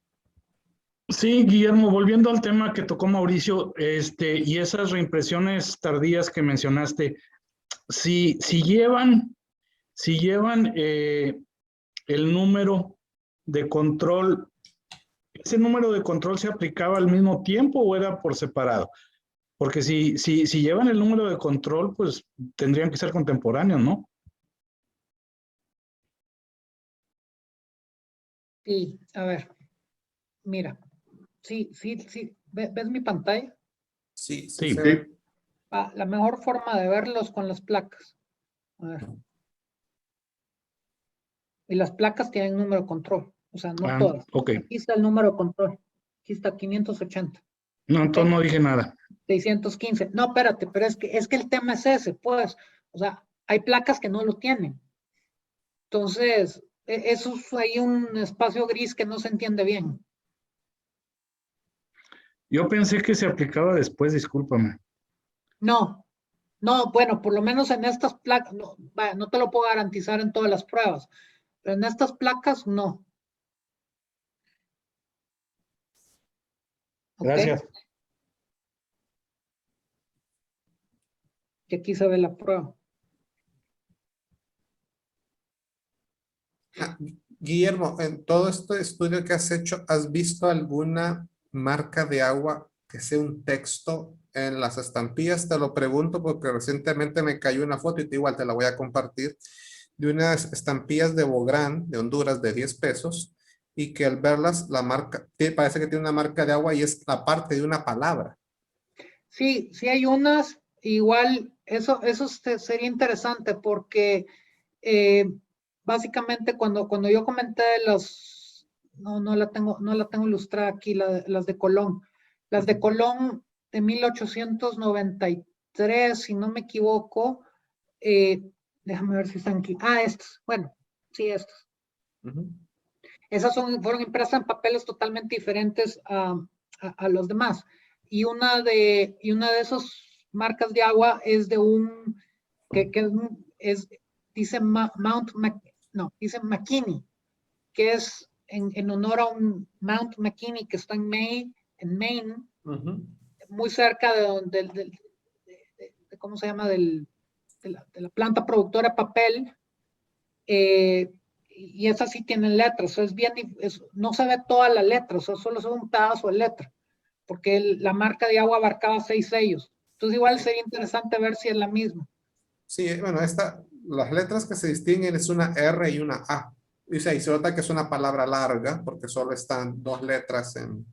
Sí, Guillermo, volviendo al tema que tocó Mauricio, y esas reimpresiones tardías que mencionaste, si llevan el número de control, ¿ese número de control se aplicaba al mismo tiempo o era por separado? Porque si llevan el número de control, pues tendrían que ser contemporáneos, ¿no?
Sí, a ver, mira, sí, ¿ves mi pantalla?
Sí, sí,
Sí.
se ve.
La mejor forma de verlos con las placas. A ver. Y las placas tienen número de control, o sea, no todas.
Ok.
Aquí está el número de control. Aquí está 580.
No, entonces no dije nada.
615. No, espérate, pero es que el tema es ese, pues. O sea, hay placas que no lo tienen. Entonces, eso es ahí un espacio gris que no se entiende bien.
Yo pensé que se aplicaba después, discúlpame.
No, bueno, por lo menos en estas placas, no, vaya, no te lo puedo garantizar en todas las pruebas, pero en estas placas no. ¿Ok?
Gracias.
Y aquí se ve la prueba.
Guillermo, en todo este estudio que has hecho, ¿has visto alguna marca de agua que sea un texto en las estampillas? Te lo pregunto porque recientemente me cayó una foto y igual te la voy a compartir de unas estampillas de Bográn de Honduras de 10 pesos y que al verlas la marca, parece que tiene una marca de agua y es la parte de una palabra.
Sí, sí hay unas, igual, eso sería interesante porque básicamente cuando yo comenté no la tengo ilustrada aquí, las de Colón. Las de Colón de 1893, si no me equivoco, déjame ver si están aquí. Estas, bueno, sí, estas. Esas fueron impresas en papeles totalmente diferentes a los demás. Y una de esas marcas de agua es de dice dice McKinney, que es en honor a un Mount McKinney que está en Maine, muy cerca de ¿cómo se llama? De la planta productora de papel. Y esas sí tienen letras, es bien, no se ve toda la letra, o sea, solo se ve un pedazo de letra, porque la marca de agua abarcaba 6 sellos. Entonces igual sería interesante ver si es la misma.
Sí, bueno, las letras que se distinguen es una R y una A. Y se nota que es una palabra larga porque solo están 2 letras en...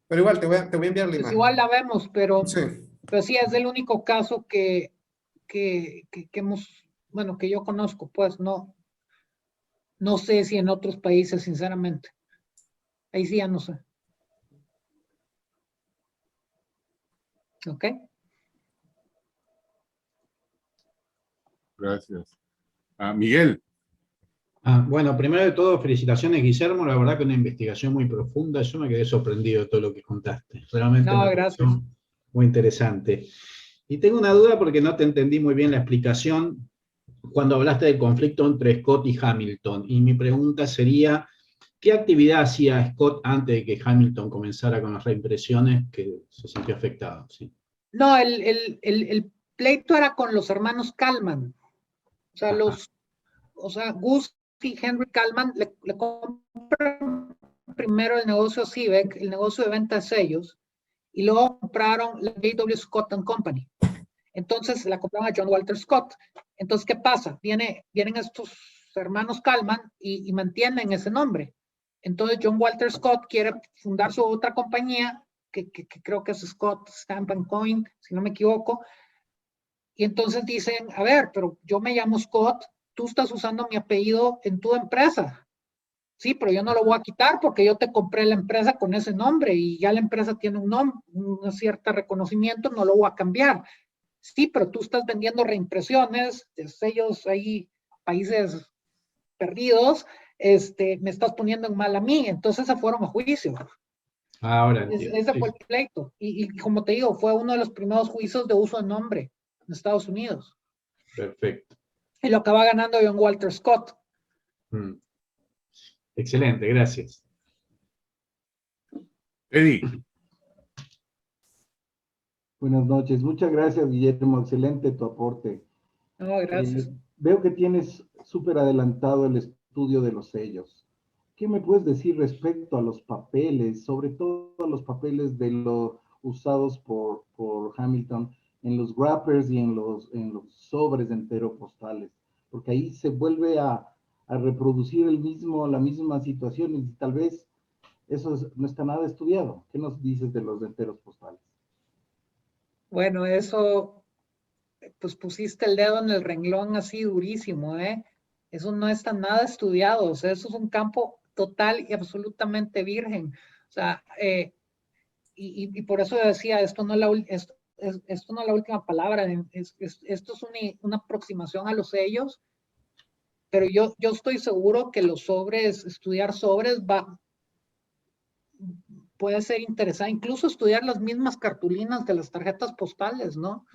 Pero igual te voy a enviar la
Pues
imagen.
igual la vemos, pero
Sí.
sí es el único caso que hemos, bueno, que yo conozco, pues no sé si en otros países, sinceramente. Ahí sí ya no sé. ¿Ok?
Gracias. Miguel.
Bueno, primero de todo, felicitaciones, Guillermo. La verdad que una investigación muy profunda. Yo me quedé sorprendido de todo lo que contaste. Realmente
No,
me
gracias.
pareció muy interesante. Y tengo una duda porque no te entendí muy bien la explicación cuando hablaste del conflicto entre Scott y Hamilton. Y mi pregunta sería, ¿qué actividad hacía Scott antes de que Hamilton comenzara con las reimpresiones que se sintió afectado? ¿Sí?
No, el pleito era con los hermanos Kalman. O sea, Gus y Henry Kalman le compraron primero el negocio Cibec, el negocio de venta de sellos, y luego compraron la J.W. Scott and Company. Entonces la compraron a John Walter Scott. Entonces, ¿qué pasa? Vienen estos hermanos Kalman y mantienen ese nombre. Entonces, John Walter Scott quiere fundar su otra compañía, que creo que es Scott Stamp and Coin, si no me equivoco. Y entonces dicen, a ver, pero yo me llamo Scott, tú estás usando mi apellido en tu empresa. Sí, pero yo no lo voy a quitar porque yo te compré la empresa con ese nombre y ya la empresa tiene un nombre, un cierto reconocimiento, no lo voy a cambiar. Sí, pero tú estás vendiendo reimpresiones de sellos ahí, países perdidos, me estás poniendo en mal a mí. Entonces se fueron a juicio.
Ahora entiendo.
Ese fue el pleito. Y como te digo, fue uno de los primeros juicios de uso de nombre en Estados Unidos.
Perfecto.
Y lo acaba ganando John Walter Scott.
Excelente, gracias.
Eddie.
Buenas noches, muchas gracias, Guillermo, excelente tu aporte.
No, gracias.
Veo que tienes súper adelantado el estudio de los sellos. ¿Qué me puedes decir respecto a los papeles, sobre todo a los papeles de los usados por doctor Hamilton, en los wrappers y en los sobres enteropostales, porque ahí se vuelve a reproducir la misma situación y tal vez eso no está nada estudiado. ¿Qué nos dices de los enteros postales?
Bueno, eso, pues pusiste el dedo en el renglón así durísimo, ¿eh? Eso no está nada estudiado, o sea, eso es un campo total y absolutamente virgen. O sea, y por eso decía, esto no es la última palabra, esto es una aproximación a los sellos, pero yo estoy seguro que los sobres, estudiar sobres puede ser interesante, incluso estudiar las mismas cartulinas de las tarjetas postales, ¿no?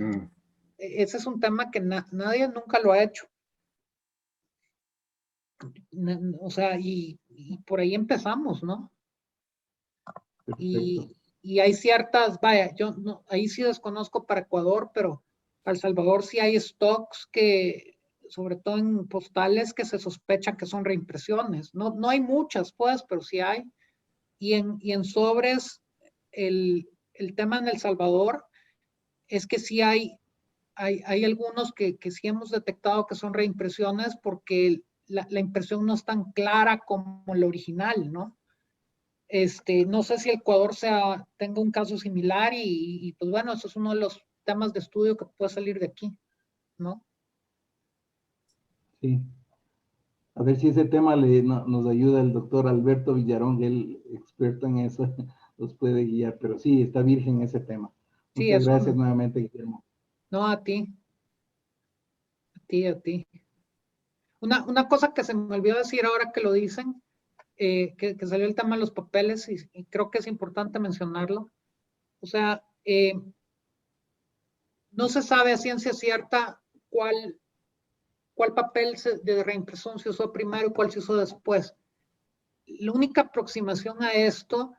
Ese es un tema que nadie nunca lo ha hecho. O sea, y por ahí empezamos, ¿no? Y hay ciertas, vaya, yo no, ahí sí desconozco para Ecuador, pero para El Salvador sí hay stocks que, sobre todo en postales, que se sospechan que son reimpresiones. No hay muchas, pues, pero sí hay. Y en sobres, el tema en El Salvador es que sí hay algunos que sí hemos detectado que son reimpresiones porque la impresión no es tan clara como la original, ¿no? No sé si Ecuador tenga un caso similar y pues bueno, eso es uno de los temas de estudio que puede salir de aquí, ¿no?
Sí. A ver si ese tema nos ayuda el doctor Alberto Villarón, él experto en eso, nos puede guiar, pero sí, está virgen ese tema.
Sí,
Muchas gracias nuevamente, Guillermo.
No, a ti. A ti. Una cosa que se me olvidó decir ahora que lo dicen, que salió el tema de los papeles y creo que es importante mencionarlo. O sea, no se sabe a ciencia cierta cuál papel de reimpresión se usó primero y cuál se usó después. La única aproximación a esto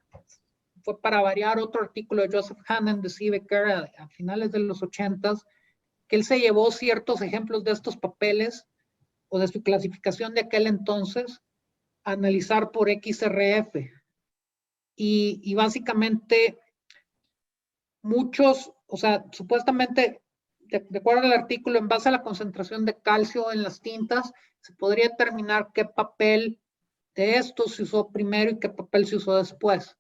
fue para variar otro artículo de Joseph Hannen de Siebecker a finales de los 80s, que él se llevó ciertos ejemplos de estos papeles o de su clasificación de aquel entonces a analizar por XRF. Y básicamente muchos, o sea, supuestamente, de acuerdo al artículo, en base a la concentración de calcio en las tintas, se podría determinar qué papel de estos se usó primero y qué papel se usó después.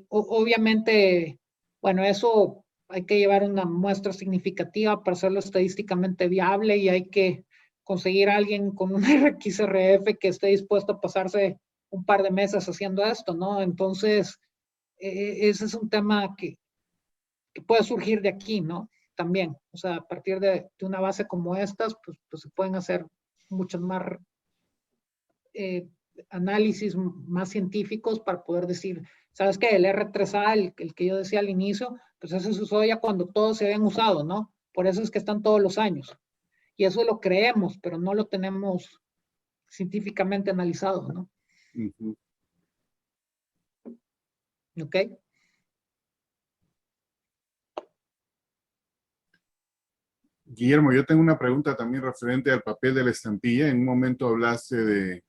Obviamente, bueno, eso hay que llevar una muestra significativa para hacerlo estadísticamente viable y hay que conseguir a alguien con un XRF que esté dispuesto a pasarse un par de meses haciendo esto, ¿no? Entonces, ese es un tema que puede surgir de aquí, ¿no? También, o sea, a partir de una base como estas, pues se pueden hacer muchos más análisis más científicos para poder decir, ¿sabes qué? El R3A, el que yo decía al inicio, pues eso se usó ya cuando todos se habían usado, ¿no? Por eso es que están todos los años. Y eso lo creemos, pero no lo tenemos científicamente analizado, ¿no? ¿Ok?
Guillermo, yo tengo una pregunta también referente al papel de la estampilla. En un momento hablaste de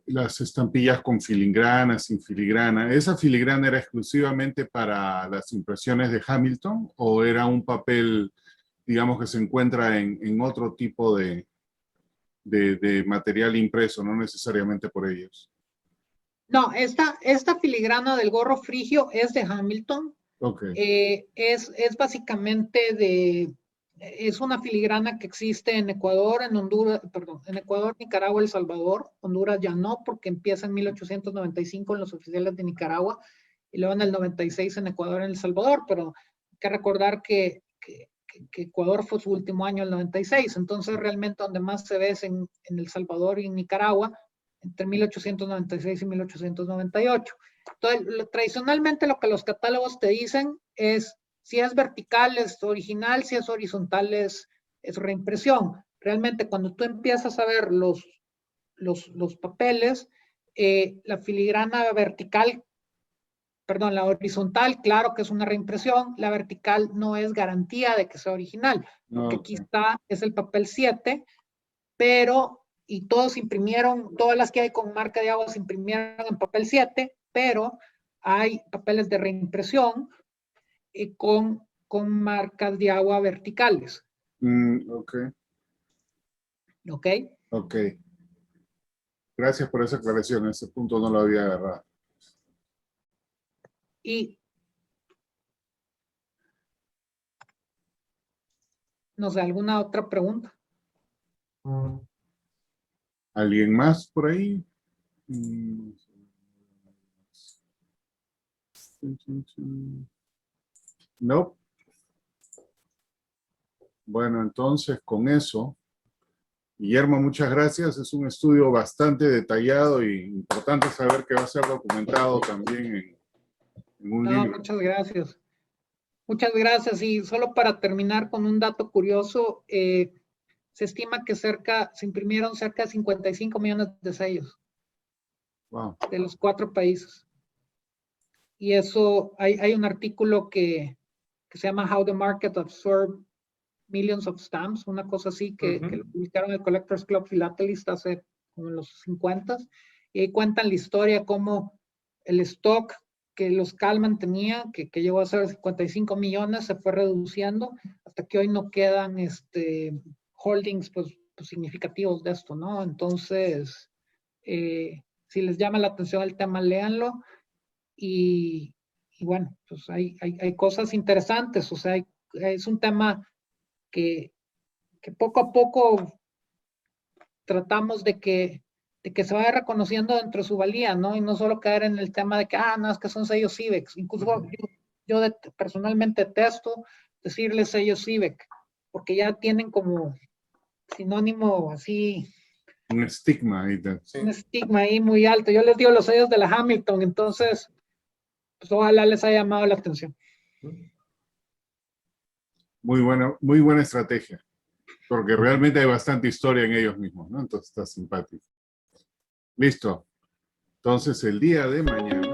las estampillas con filigrana, sin filigrana. ¿Esa filigrana era exclusivamente para las impresiones de Hamilton o era un papel, digamos, que se encuentra en otro tipo de material impreso, no necesariamente por ellos?
No, esta filigrana del gorro frigio es de Hamilton.
Okay.
Es básicamente es una filigrana que existe en Ecuador, en Honduras, perdón, en Ecuador, Nicaragua, El Salvador. Honduras ya no, porque empieza en 1895 en los oficiales de Nicaragua y luego en el 96 en Ecuador, en El Salvador, pero hay que recordar que Ecuador fue su último año, el 96, entonces realmente donde más se ve es en El Salvador y en Nicaragua, entre 1896 y 1898. Entonces, tradicionalmente lo que los catálogos te dicen es si es vertical es original, si es horizontal es reimpresión. Realmente cuando tú empiezas a ver los papeles, la filigrana vertical, perdón, la horizontal, claro que es una reimpresión, la vertical no es garantía de que sea original, porque aquí está, es el papel 7, pero, y todos imprimieron, todas las que hay con marca de agua se imprimieron en papel 7, pero hay papeles de reimpresión con marcas de agua verticales.
Ok,
¿Ok?
ok. Gracias por esa aclaración. Ese punto no lo había agarrado.
Y no sé, ¿alguna otra pregunta?
¿Alguien más por ahí? No. Bueno, entonces con eso, Guillermo, muchas gracias. Es un estudio bastante detallado y importante saber que va a ser documentado también en un
No,
libro.
muchas gracias. Muchas gracias. Y solo para terminar con un dato curioso, se estima que se imprimieron cerca de 55 millones de sellos
Wow.
de los 4 países. Y eso, hay un artículo que se llama How the Market Absorbed Millions of Stamps, una cosa así, que lo publicaron en el Collectors Club Philatelist hace como en los 50, y ahí cuentan la historia, cómo el stock que los Calman tenía, que llegó a ser 55 millones, se fue reduciendo, hasta que hoy no quedan holdings pues, significativos de esto, ¿no? Entonces, si les llama la atención el tema, léanlo, y bueno, pues hay cosas interesantes, o sea, es un tema que poco a poco tratamos de que se vaya reconociendo dentro de su valía, ¿no? Y no solo caer en el tema de que, no, es que son sellos CIVEX. Incluso yo personalmente detesto decirles sellos CIVEC, porque ya tienen como sinónimo así,
Un estigma ahí.
un estigma ahí muy alto. Yo les digo los sellos de la Hamilton, entonces, pues ojalá les haya llamado la atención.
Muy buena estrategia, porque realmente hay bastante historia en ellos mismos, ¿no? Entonces está simpático. Listo. Entonces el día de mañana